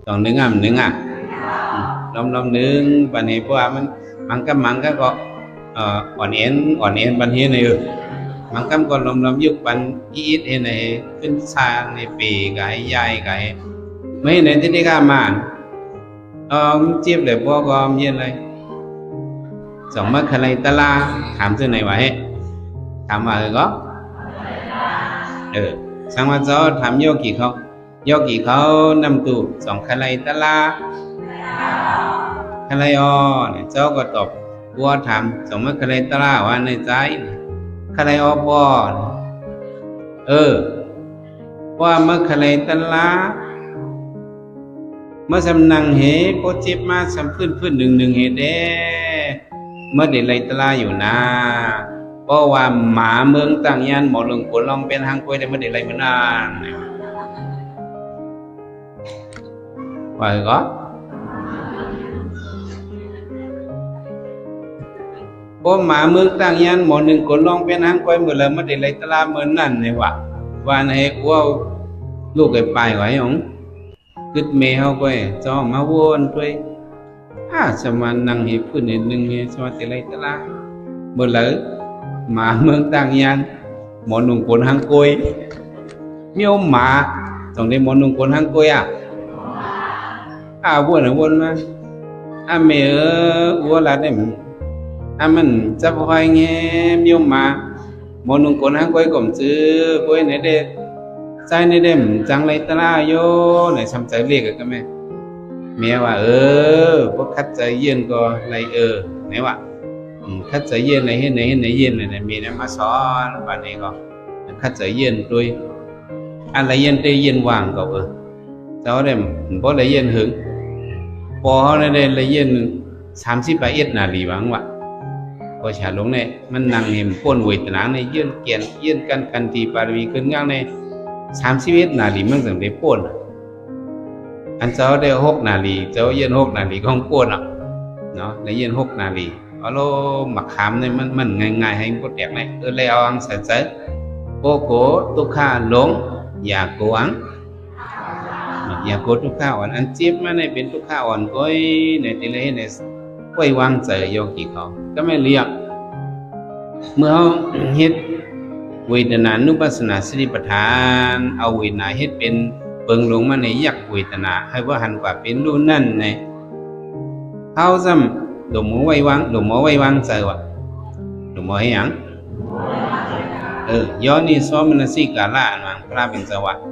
ต้องหนึ่งอ่ะหนึ่งอ่ะลมหนึ่งปันนี้เพราะว่ามันก็อ่อนเอ็นปันนี้นี่มันก็ลมยุคปันอีดเห็นในขึ้นซาในปีไก่ใหญ่ไก่ไม่ในที่นี่ก็มาจีบเลยพวกก็เย็นเลยสองมื่อใครตะลาถามชื่อไหนวะเฮ้ถามว่าก็สังวาจอถามโยกี่เขานำตูสองใครตะลาใครเนี่ยเจ้าก็ตอบบัวถามสองมื่อใครตะลาว่าในใจใครบ่ว่าเมื่อใครตะลาเมื่อสำนังเหโปจิบมาสำพื้นหนึ่งเหเด้เมื่อเด็กไรตะลาอยู่นะเพราะว่าหมาเมืองต่างยันหมอหลวงปู่ลองเป็นหางกล้วยได้เมื่อเด็กไรมานานว่าก็เพราะหมาเมืองต่างยันหมอหนึ่งคนลองเป็นหางกล้วยเมื่อไรเมื่อเด็กไรตะลาเมื่อนั่นเนี่ยว่าในอ้วลูกไอ้ปลายไว้หงกึดเมเฮาไปจ้องมาวนด้วยสมานั่งเห็นพื้นหนึ่งเห็นสมาติไรตะลาเมื่อไรหมาเมืองต่างยันหมอหนุ่มคนหางกล้วยมีหมาต้องได้หมอหนุ่มคนหางกล้วยวนมาเมวัวละเนี่ยมันจะพอยเงี้ยมีหมาหมอหนุ่มคนหางกล้วยก่อมซื้อกล้วยไหนเด็ดใจในเด่มจังไรตะลาโยไหนทำใจเรียกกันไหมเมียว่าพวกคัดใจเย็นก็ไรไหนวะคัดใจเย็นไหนเห็นไหนเย็นไหนมีนะมาสอนป่านนี้ก็คัดใจเย็นด้วยอะไรเย็นได้เย็นว่างก็เจ้าได้เพราะอะไรเย็นหึงพอเขาได้อะไรเย็น38 นาทีบ้างวะพอฉาลงเนี่ยมันนั่งเห็นป้นเวทนาในเย็นเกียนเย็นกันทีปารมีขึ้นง่างใน31 นาทีมันถึงได้ป้นอันเจ้าได้6 นาทีเจ้าเย็น6 นาทีของป้นเนาะได้เย็น6 นาทีเอาโลหมักขามเนี่ยมันง่ายให้พวกเด็กเนี่ยเลยเอาอังใส่โกโก้ตุกข้าหลงอย่าโกอังอย่าโกตุกข้าอ่อนอันจีบมาในเป็นตุกข้าอ่อนก้อยในที่เลยในก้อยวางใจโยกีเขาก็ไม่เรียกเมื่อเขาเฮ็ดเวทนานุปัสสนาสติปัฏฐานเอาเวทนาเฮ็ดเป็นเปิงลงมาในยักเวทนาให้ว่าหันกว่าเป็นรู้นั่นในเขาซ้ำหลวงหมอไว้วางใจว่ะหลวงหมอให้ยังย้อนนี่ซ้อมมันสิกาละนังพระเป็นสวัสดิ์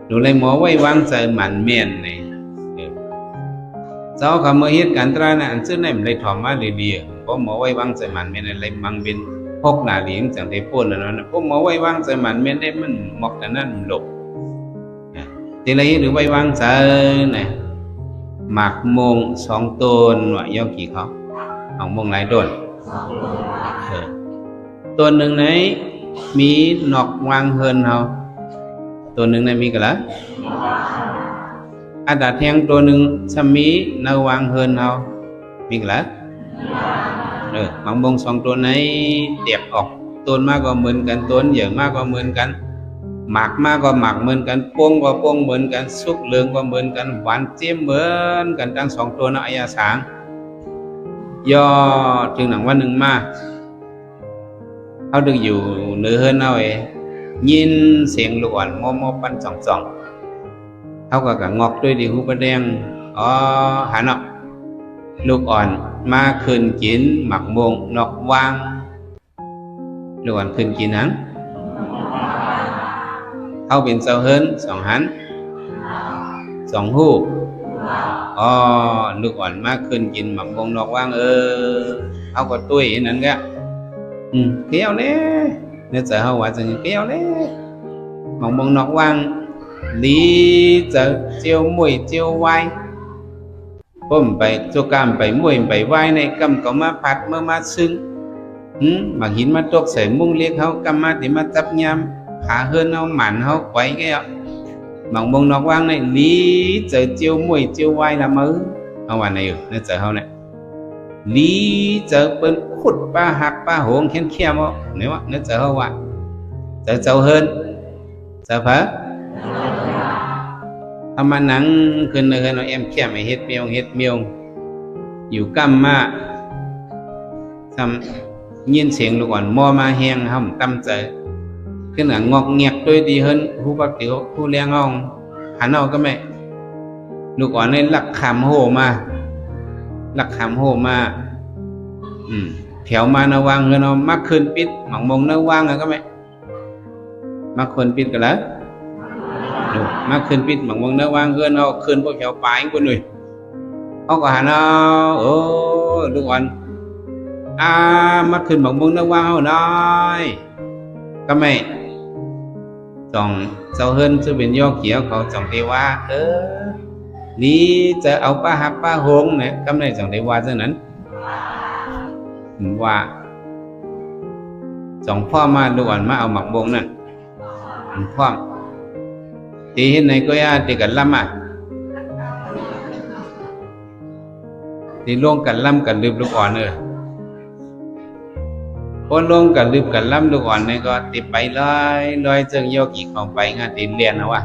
ดูเลยหมอไว้วางใจมันเมียนในเจ้าเขาเมื่อเหตุการณ์ตรานะอันซึ่งในมันเลยถอมมาเรียเพราะหมอไว้วางใจมันเมียนอะไรมังเป็น6 นาทีจังได้พ้นแล้วนะเพราะหมอไว้วางใจมันเมียนได้มันหมอกนั่นหลบทีไรหรือไว้วางใจนะหมากมง2 ต้นว่ะย่อกี่เขาเอามงหลายต้นต้นหนึ่งไหนมีนอกวางเฮินเฮาตัวหนึ่งในมีกันละอาดาแทงตัวหนึ่งสมีนาวางเฮินเฮามีกันละบางบง2 ตัวไหนเตียบออกต้นมากก็เหมือนกันต้นใหญ่มากก็เหมือนกันหมากมากก็หมากเหมือนกันป้งก็ป้งเหมือนกันสุกเหลืองก็เหมือนกันหวานเจี๊ยบเหมือนกันทั้ง2 ตัวนะอายาสางย่อถึงหนังวันหนึ่งมาเขาดึงอยู่เนื้อเฮินเอายินเสียงลูกอ่อนมอปั้นจ่องเขาก็งอกด้วยดีหูประแดงหาเนาะลูกอ่อนมาคืนกินหมักมงนอกวางลูกอ่อนคืนกินนั้นเขาเป็นเจ้าเฮิน2 หัน2 หูลูกอ่อนมาคืนกินหมักมงนอกวางเขาก็ตุ้ยนั่นแกเกี้ยวเน่เนี่ยจะเขาว่าจะเกี้ยวเน่มองนอกวางlýจะเจียวมวยเจียวไว้ผมไปตัวกามไปมวยไปไว้ในกำก็มาพัดเมื่อมาซึ้งมาหินมาตกใส่มุ้งเรียกเขากำมาที่มาจับยำหาเฮินเอาหมันเขาไว้แก่มองนอกวางในlýจะเจียวมวยเจียวไว้ละมือเอาวันไหนอยู่เนี่ยจะเขาเนี่ยlýจะเป็นขุดปลาหักปลาหงเข้มเข้มเนี่ยวะเนี่ยจะเขาว่าจะเจ้าเฮินจะเผา เอามาหนังขึ้นเฮือนเอาแอมแคมให้เฮ็ดเมียวอยู่กำมาทำยินเสียงลูกอ่อนมอมาแฮงห่ำตำใจขึ้นหนังงอกเงียกด้วยดีเฮิรนผู้ปักติ๋วผู้เลี้ยงห้องหันเอาก็ไม่ลูกอ่อนในลักขามโหมาแถวมานาวางเฮือนเอามักคืนปิดหมังมงนาวางก็ไม่มักคืนปิดกันแล้วมักคืนปิดหมังมงนาวางเฮือนเอาคืนพวกแถวปลายคนหนึ่งเขาก็หันเอาลูกอ่อนมักคืนหมังมงนาวางเอาหน่อยก็ไม่จ่องเจ้าเฮิรนจะเป็นยอเขียวเขาจ่องเทว่านี่จะเอาป้าหักป้าหงเนี่ยก็ไม่จ่องเทว่าเช่นนั้นว่าจ่องพ่อมาลูกอ่อนมาเอาหมักบงนั่นพ่อตีเห็นไหนก็ย่าตีกันล่ำตีล่วงกันล่ำกันลืมลูกอ่อนพอลงกันลืมกันล่ำลูกอ่อนเนี่ยก็ติดไปลอยเจิงโยกีของไปงานติดเรียนนะวะ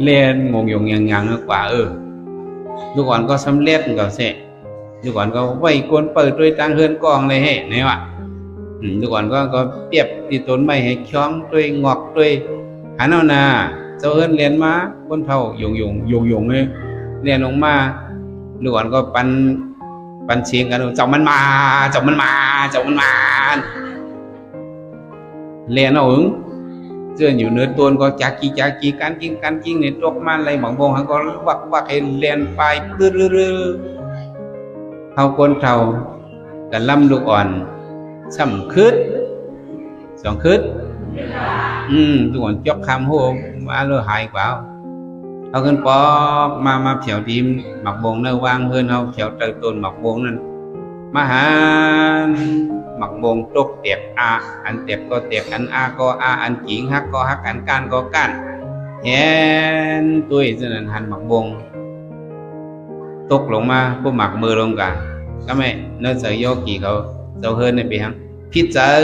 เรียนงงยงยังกว่าลูกอ่อนก็สำเร็จก็เสร็จลูกอ่อนก็ไว้กวนเปิดด้วยตังเฮือนกองเลยให้ไหนวะลูกอ่อนก็เปรียบตีต้นไม้ให้คล้องด้วยงอกด้วยหันเอานาเจ้าเฮือนเรียนมาคนเท่ายงเลยเรียนลงมาลูกอ่อนก็ปันเชียงกันเจ้ามันมาเรียนเอาเจื่ออยู่เนื้อตัวก็จากกีการกิ้งในตกมันอะไรบางบงเขาก็วักให้เรียนไปรื่อเขาคนเท่ากันล่ำลูกอ่อนซ้ำคืดสองคืดลูกอ่อนจกคำหัวมาเลยหายกว่าเอาขึ้นปอกมาเผียวดีมหมักบงเนื้อวางเฮือนเอาเผียวเติมต้นหมักบงนั่นมาหาหมักบงตกเตียกอันเตียกก็เตียกอันก็อันจิงฮักก็ฮักอันก้านก็ก้านแหนตุ้ยฉะนั้นหันหมักบงตกลงมาพวกหมักมือลงกันก็ไม่เนื้อเสือโยกีเขาเจ้าเฮือนในปีหังพิจาร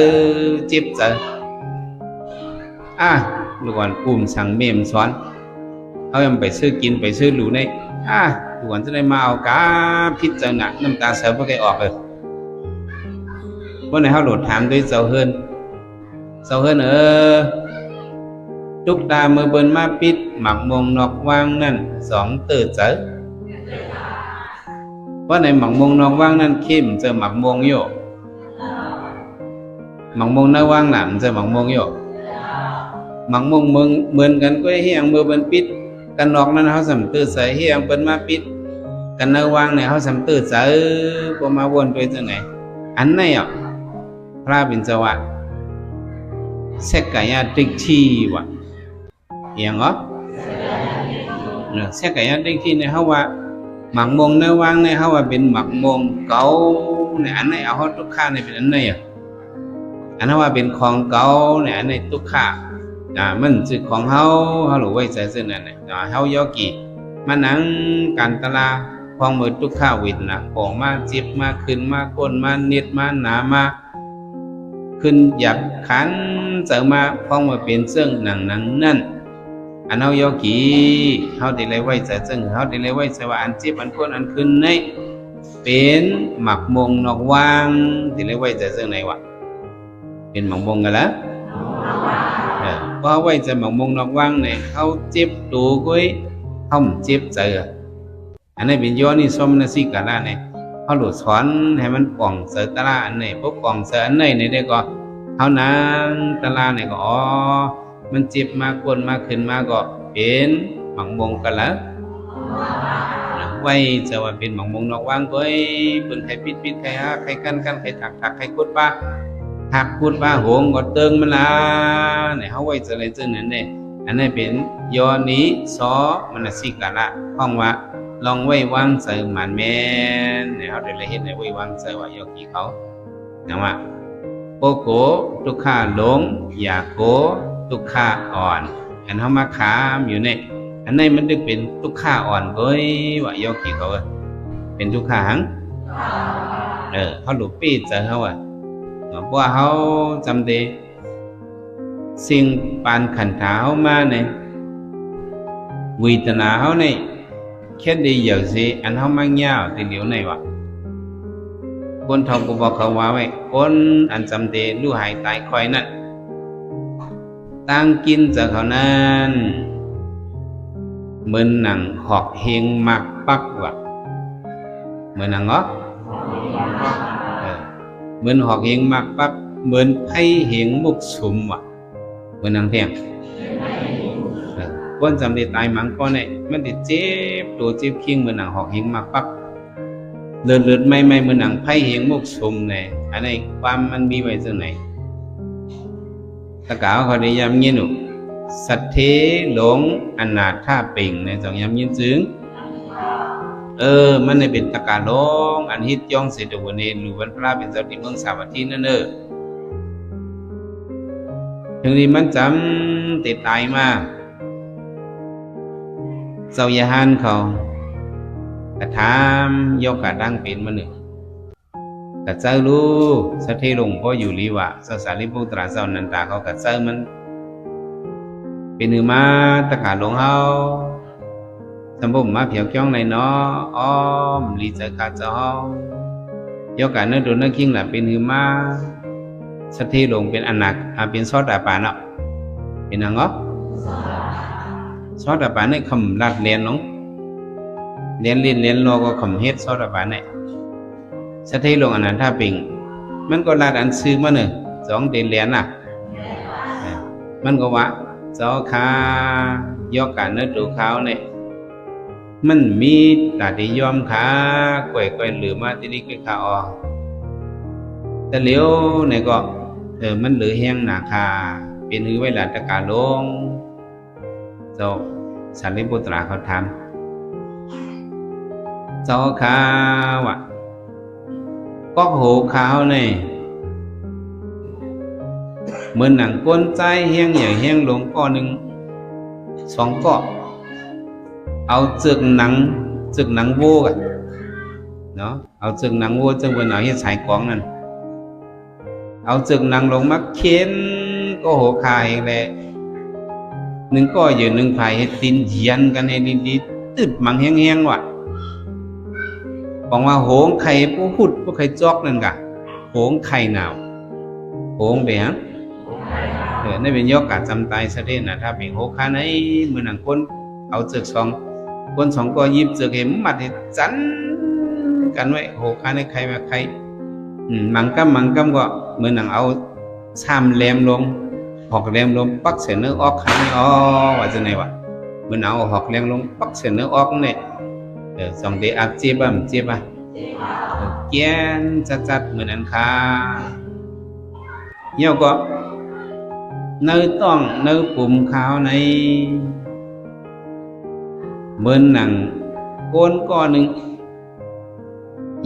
จิบเจอลูกอ่อนปุ่มสั่งเมมซ้อนเขายังไปซื้อกินไปซื้อหลูในลูกอ่อนจะได้มาเอากาพิจารณาน้ำตาเสือพวกแกออกเลยวันไหนเขาโหลดถามด้วยเจ้าเฮือนทุกตามือเบิ้นมาปิดหมักมงนอกวางนั่น2ตื่นเจอว่าในหมักมงนอกว่างนั่นเข้มเจอหมักมงโยหมักมงนอกว่างหนามเจอหมักมงโยหมักมงมึงเหมือนกันก็เฮียงมือเบิ้นปิดกันนอกนั้นเขาสำตื่นใส่เฮียงเบิ้นมาปิดกันนอกว่างเนี่ยเขาสำตื่นใส่พอมาวนไปจังไหนอันไหนพระบิณฑบาตเสกกายาติทีวะอย่างเหรอเสกกายาติทีเนี่ยเขาว่าหมักมงเนื้อวางในเขาว่าเป็นหมักมงเก่าในอันไหนเอาเขาตุกข้าในเป็นอันไหนอันนั้นว่าเป็นของเก่าในอันไหนตุกข้ามันจืดของเขาหรือไว้ใจเส้นนั่นแหละเขาโยกีมานั่งการตลาพองมือตุกข้าวินนะของมาจิบมาขึ้นมาก้นมาเน็ดมาหนามาขึ้นหยับขันเจอมาพองมาเป็นเสื่องหนังนั่นอันเฮาโยกีเฮาได้เลยไว้ใจจึงเฮาได้เลยไว้ใจว่าอันจิบอันก้นอันขึ้นในเป็นหมักมงนอกวางได้เลยไว้ใจจึงไหนวะเป็นหมักมงกันแล้วพอไว้ใจหมักมงนอกวางเนี่ยเฮาจิบตูกุ้ยเฮาจิบใจอันนี้เป็นย้อนนี่สมนสิกะละเนี่ยเฮาหลุดสอนให้มันป่องเสือตะลาอันไหนปุ๊บป่องเสืออันไหนเนี่ยได้ก็เฮานั้นตะลาเนี่ยก็มันเจ็บมาก้นมาขึ้นมาก็เป็นหมังมงกันแล้วไว้จะว่าเป็นหมังมงนอกวางก็เปิ่นใครปิดใครฮักใครกันใครถักใครกุดป้าหักกุดป้าหงก็เติงมันละเนี่ยเขาไว้จะอะไรจึงนั้นเนี่ยอันนี้เป็นยอนี้ซอมันสิกะละห้องว่าลองไว้วางใส่หมันแม่เนี่ยเขาได้เลยเห็นในไว้วางใส่ว่าโยกีเขานะว่าโกโกทุกข้าหลงอย่าโกทุกข้าอ่อนอันเขามาขามอยู่เนี่ยอันนี้มันดึกเป็นทุกข้าอ่อนเว้ยว่าโยกีเขาเป็นทุกข้าหังเขาหลุดปีเจอเขาเพราะเขาจำได้สิ่งปานขันถาเขามาเนี่ย vì tận hao này khi đi giờ gì anh không mang nhau thì liệu này vậyคนทองกูบอกเขาว่าไว้คนอันจำเดรู้หายตายคอยนั่นตั้งกินจากเขานั้นเหมือนหนังหอกเฮงมากปักว่ะเหมือนหนังเหรอเหมือนหอกเฮงมากปักเหมือนไพ่เฮงมุกสุมว่ะเหมือนหนังเพียงคนจำเดตายมังก็เนี่ยมันจะเจ็บตัวเจ็บเคียงเหมือนหนังหอกเฮงมากปักเลือดไม่เหมือนหนังไพ่เฮงมุกสุมเนี่ยอันนี้ความมันมีไว้ตรงไหนตะกาวเขาได้ย้ำยินหนูสัตเทหลงอนาถาปิงในสองย้ำยินซึ้งมันในเป็นตะกาหลงอันฮิตย่องเสด็จวันนี้หรือวันพระเป็นเจ้าที่เมืองสาวัตถีนั่นถึงนี้มันจำติดตายมาเจ้ายาฮันเขากระทำยกกระดังเป็นมาหนึ่งกระเจ้ารู้สัตเทหลงก็อยู่ลีวะสสารีบุตรเจ้านันตาเขากระเจ้ามันเป็นหือมาตะกาหลงเฮาสมบูรณ์มาเพียวจ้องในเนาะอ้อมลีเจอขาเจ้ายกการเนื้อโดนเนื้อคิงแหละเป็นหือมาสัตเทหลงเป็นอนักเป็นซอดาปาเนาะเป็นอังก็ซอดาปาเนี่ยคำลัดเลียนน้องเลียนโลก็คำเฮ็ดซอดาปาเนี่ยสัตเทหลงอนันทาปิงมันก็ลาดอันซื้อมาหนึ่งสองเดือนเลียนน่ะมันก็ว่าเจ้าข้ายกการเนื้อดูเขาเนี่ยมันมีตาที่ยอมขาก่อยหรือมาที่นี่ก็ขาออกแต่เลี้ยวเนี่ยก็มันเหลือแห้งหนาคาเป็นหือไว้หลานตะกาลงเจ้าสารีบุตรเขาทำเจ้าข้าวะก็โหขาวเนี่ยเหมือนหนังก้นใจแห้งใหญ่แห้งลงก้อนหนึ่งสองก้อเอาจึกหนังโว้กันเนาะเอาจึกหนังโว้จึงเป็นเอาให้สายกองนั่นเอาจึกหนังลงมาเข็นก็โหคายแหละหนึ่งก็อยู่หนึ่งภายให้ตินเยียนกันให้ดีๆตึดมังแห้งๆว่ะบอกว่าโหงไข่ผู้หุดผู้ไข่จอกนั่นกะโหงไข่หนาวโหงไปฮะนี่เป็นยกการจำตายซะเด่นนะถ้าเป็นโหคาในเหมือนหนังคนเอาจึกสองคนสองก็ยิบจึกเห็นมัดให้จันกันไว้โหคาในใครมาใครมังกัมก็เหมือนหนังเอาชามแหลมลงหอกแหลมลงปักเสียเนื้อออกข้างนี้ว่าจะไหนวะเหมือนเอาหอกแหลมลงปักเสียเนื้อออกเนี่ยสองเดียบเจ็บบ้างเจ็บอ่ะแก่นจัดเหมือนอันคาเยี่ยวก็เนื้อต้องเนื้อปุ่มขาวในเหมือนหนังโกนก้อนหนึ่ง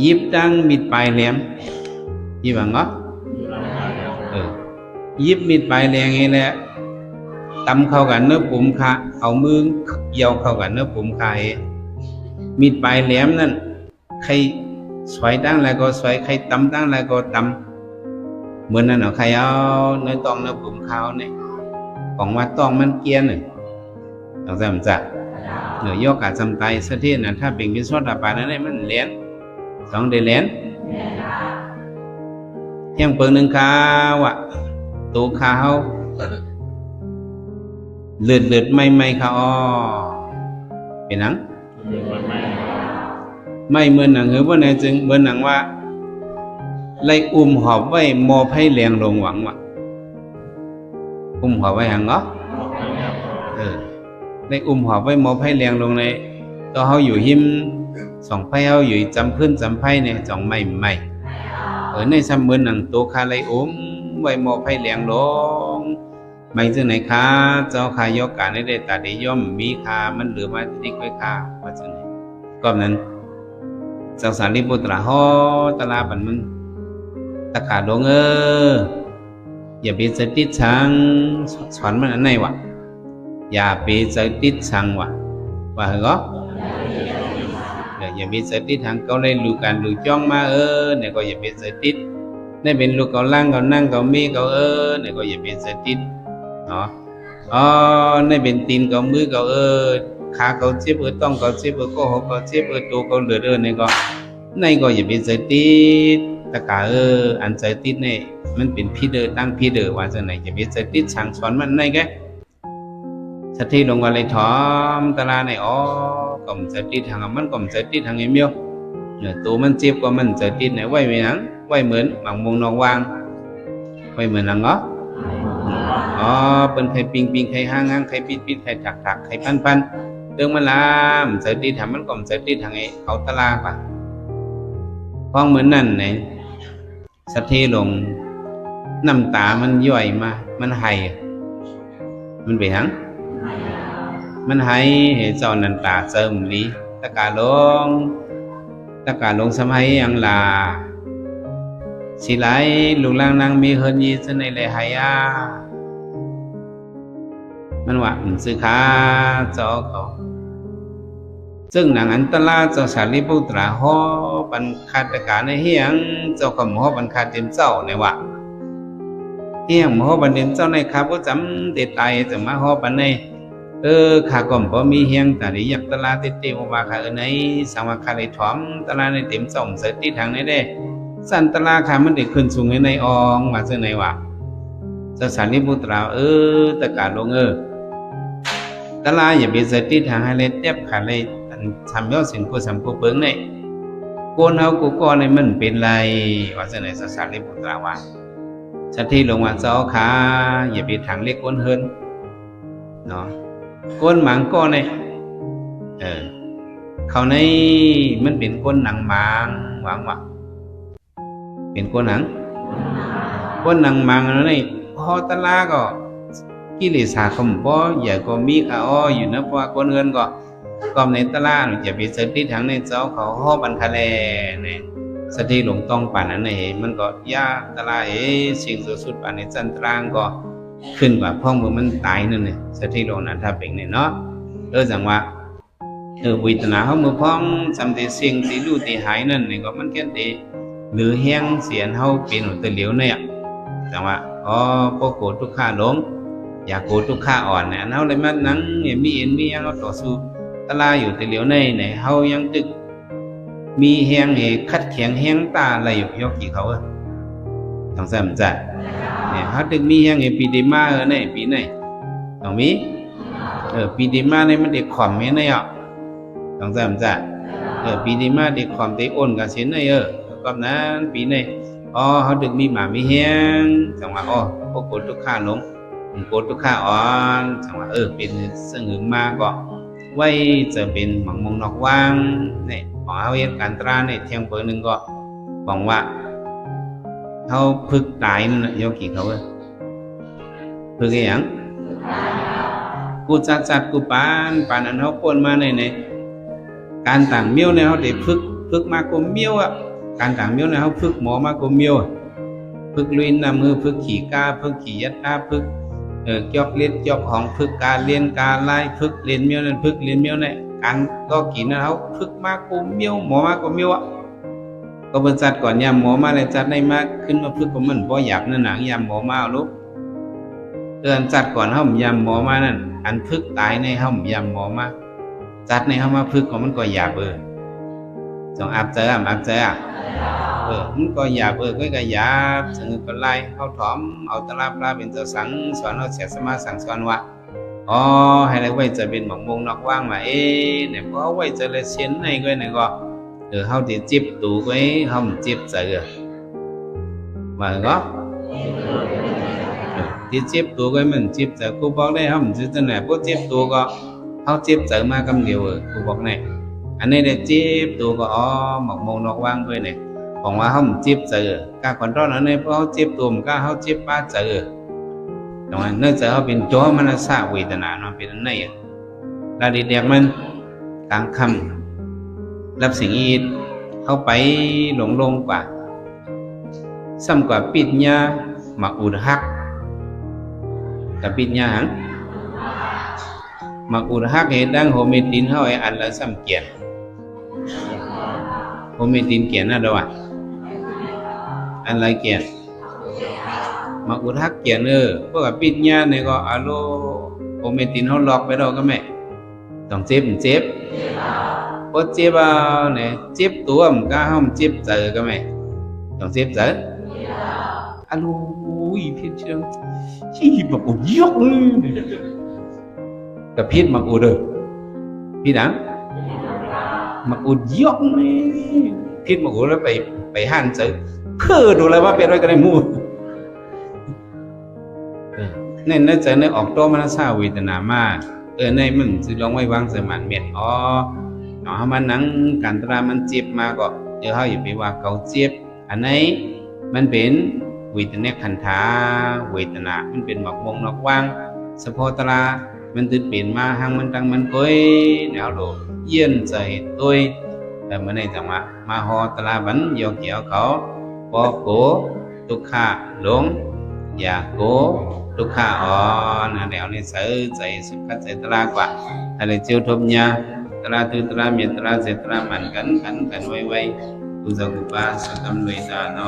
ยิบดังมิดปลายแหลมยิบว่าเงาะยิบมิดปลายแหลมไงแหละตำเข้ากันเนื้อปุ่มขาเอามือเกี่ยวเข้ากันเนื้อปุ่มขามิดปลายแหลมนั่นใครสวยดังอะไรก็สวยใครตำดังอะไรก็ตำเหมือนนั่นเอาใครเอาเนื้อตองเนื้อปุ่มขาวเนี่ยของว่าตองมันเกียนเนี่ยต้องจำจัดเหนือยกการจำตายสักทีนะถ้าเป็นวิศวกรรมนั่นได้มันเลี้ยนสองเดือนเลี้ยนเที่ยงเปิงหนึ่งข้าวะตัวข้าวเลือดไม่ข้าวเป็นหนังไม่เหมือนหนังหรือว่าในจึงเหมือนหนังว่าไล่หอบไว้มอไพ่แรงลงหวังว่ะหอบไว้หังเหรอได้หอบไว้มอไพ่แรงลงในตัวเขาอยู่หิมสองไพ่เขาอยู่จำขึ้นจำไพ่เนี่ยสองไม่ในซ้ำเหมือนหนังตัวคาไล่ไว้มอไพ่แรงลงไม่จึงไหนคะเจ้าคายกการได้ตาได้ย่อมมีคามันเหลือมาที่ค่อยคาว่าจึงไหนก็นั้นเจ้าสารีบุตรฮอตลาบันมันตะขาดลงอย่าไปจะติดชังสอนมันอันไหนวะอย่าไปจะติดชังวะว่าเหรออย่าไปจะติดทางเขาเลยลูกการลูกจ้องมาเนี่ยก็อย่าไปจะติดนี่เป็นลูกเขาล่างเขานั่งเขามีเขาเนี่ยก็อย่าไปจะติดเนาะนี่เป็นตีนเขามือเขา ขาเขาเจ็บต้องเขาเจ็บก็หกเขาเจ็บตัวเขาเหลือนี่ก็ในก็อย่าไปใจติดตะกาอันใจติดนี่มันเป็นพิษตั้งพิษว่าจังไหนอย่าไปใจติดสั่งสอนมันในแกสติลงว่าเลยถอมตลาในก็มันใจติดทางมันก็มันใจติดทางเมียวเนี่ยตัวมันเจ็บก็มันใจติดไหนไว้ไม่หนังไว้เหมือนบางมงนองวางไว้เหมือนหนังเป็นใครปิงใครห้างใครปิดใครถักใครพันเรื่องมันลามใจติดทำมันก็มันใจติดทางเขาตลาป่ะพ้องเหมือนนั่นไงสะเทลงน้ำตามันย่อยมามันไหมันไปหังมันไหเจ้านันตาเจิมลีตะกาลงสมัยยังลาสิไหลลุงล่างนางมีเฮินยีจะในเลยไหมันว่าซื้อขาเจ้าเขาซึ่งนางอันตลาเจ้าสารีบุตรหอบันคาตกาในเฮียงเจ้าขมหอบันคาเต็มเจ้าในว่าเฮียงหอบันเต็มเจ้าในข้าก็จำติดตายจะมาหอบันในข้าก็บ่มีเฮียงแต่อยากตลาติดเต็มว่าข้าในสังว่าข้าได้ถอมตลาในเต็มเจ้าเสติทางในได้สันตลาข้ามันได้ขึ้นสูงในองว่าจังไหนว่าเจ้าสารีบุตรตะกาลงตลาอย่าไปเสติทางให้เลยเจ็บขาเลยทำยอดสิ่งกูสำกูเบิ้งเนี่ยโกนเฮากูก้อนในมันเป็นไรว่าจะไหนสสารเล็บบุตรว่าชัดที่ลงว่าเจ้าขาอย่าไปทางเล็กก้นเฮินเนาะก้นหมังก้อนเนี่ยเขาในมันเป็นก้นหนังหมางหวังว่าเป็นก้นหนังหมางแล้วนี่พอตลาก็กิเลสาคมบ่ใหญ่ก็มีข้าอยู่นะเพราะว่าก้นเฮินก็ในตลาดจะไปเสติทางในเจ้าเขาหอบันคาแลเนี่ยสติหลงต้องป่านนั้นมันก็ยากตลาดสิ่งสุดป่านในจันทรางก็ขึ้นกว่าพ่อมือมันตายนั่นเนี่ยสติหลงนั้นถ้าเป็นเนี่ยเนาะจังว่าวิตนาเขามือพ้องจำแต่สิ่งที่รู้ที่หายนั่นเนี่ยก็มันแค่ตีหรือแห้งเสียนเขาเป็นหัวตะเหลียวเนี่ยจังว่าพวกโกรธทุกข้าหลงอยากโกรธทุกข้าอ่อนเนี่ยเขาเลยมันนั่งมียังเขาต่อสู้ตลาอยู่แต่เหลียวในเฮายังตึกมีแหงคัดแข็งแหงตาอะไรอยู่ยกกี่เขาต้องใส่มันจัดเนี่ยเฮาตึกมีแหงปีเดมาในปีไหนต้องมีปีเดมาในมันเด็กขอมเนี่ยต้องใส่มันจัดปีเดมาเด็กขอมเด็กอ่อนกับเส้นในกับนั้นปีไหนเฮาตึกมีหมามีแหงจังว่าพวกโกรธทุกข้าหลงโกรธทุกข้าอ่อนจังว่าเป็นซึ่งหึงมาก็ไว้จะเป็นหมังมงนอกว่างเนี่ยของเอาเหตุการณ์ตราเนี่ยเที่ยงเปิดหนึ่งก็บอกว่าเขาพึกตายนั่นโยกี่เขาพึกอย่างกูจัดกูปานนั้นเขาปนมาในการต่างเมี้ยวเนี่ยเขาได้พึกมากกว่าเมี้ยวการต่างเมี้ยวเนี่ยเขาพึกหมอมากกว่าเมี้ยวพึกลุยน้ำมือพึกขี่กาพึกขี่ยัดกาพึกเกี่ยวเลี้ยนเกี่ยวของพึกการเลี้ยนการไล่พึกเลี้ยนเมี้ยวนั่นพึกเลี้ยนเมี้ยวเนี่ยการก็กินนะเขาพึกมากกว่าเมี้ยวหมอมากกว่าเมี้ยวก็เป็นจัดก่อนยามหมอมาเลยจัดในมากขึ้นมาพึกของมันบ่หยาบนั่นหนังยามหมอมาลูกจัดก่อนเขายามหมอมานั่นอันพึกตายในเขายามหมอมาจัดในเขามาพึกของมันก็หยาบจงอับเจอมันก็หยาบก็หยาบถึงก็ไล่เขาถอมเอาตลาปลาเป็นเจ้าสังสอนเขาเสียสมาสั่งสอนว่าให้ได้ไว้จะเป็นหมองมงนอกว่างมาเนี่ยเพราะไว้จะเลยเชียนในก็เนี่ยก็เขาที่จิบตูก็เขาจิบใจมาก็ที่จิบตูก็มันจิบใจกูบอกได้เขาจิบจะไหนพวกจิบตูก็เขาจิบใจมากำเดียวกูบอกเนี่ยอันนี้ได้จิบตูก็หมองมงนอกว่างก็เนี่ยของว่าเขาจิบใจการคอนโทรลนั้นเนี่ยเพราะเขาจิบตัวมันก็เขาจิบป้าใจตรงนั้นเนื่องจากเขาเป็นโจมันสะเวทนาเนาะเป็นนั่นเองแล้วเด็กมันกลางค่ำรับสิ่งอีกเข้าไปหลงกว่าซ้ำกว่าปิดญามาอุดหักกับปิดญาหังมาอุดหักเห็นดังโฮเมตินเขาอันละซ้ำเกียนโฮเมตินเกียนน่ะด้วยอันไรเกียนมาอุดหักเกียนพวกปิดญาเนี่ยก็อารมณ์โอเมตินเขาหลอกไปเราก็ไม่ต ต้องเจ็บเจ็บพอเจ็บเอาเนี่ยเจ็บตัวมันก็ห้ามเจ็บใจก็ไหมต้องเจ็บใจอะลูยพี่เชื่อที่แบบอุยกกับพิษมักอุดเลยพี่นะมักอุดยกนี่พิษมักอุดแล้วไปหันใจเพื่อดูเลยว่าเป็นอะไรกันในมูnên nó trở nên ọc to mà nó sao vì tình nào mà ở đây mình sẽ lông quay vang giờ màn miệt nó mà nắng cản ra mình chip mà có giờ hơi bịว่าเขาเจ็บอันนี้มันเป็นวิตามินขันธาเวทนามันเป็นหมอกมงนอกว่างสะโพตรามันตื่นเปลี่ยนมาหางมันดังมันก้อยแนวโดเย็นใจตัวแต่เมื่อในจังหวะมาหอตราบันโยกเกี่ยวเขาปอโกตุกขะหลงอย่าโกทุกข้านะแนวนี้ใส่ใจสุขใจตรากว่าอะไรเจ้าทบยาตราตุตราเมียตราเจตรามันกันไว้กุศลกุปาสกรรมลุยตาโน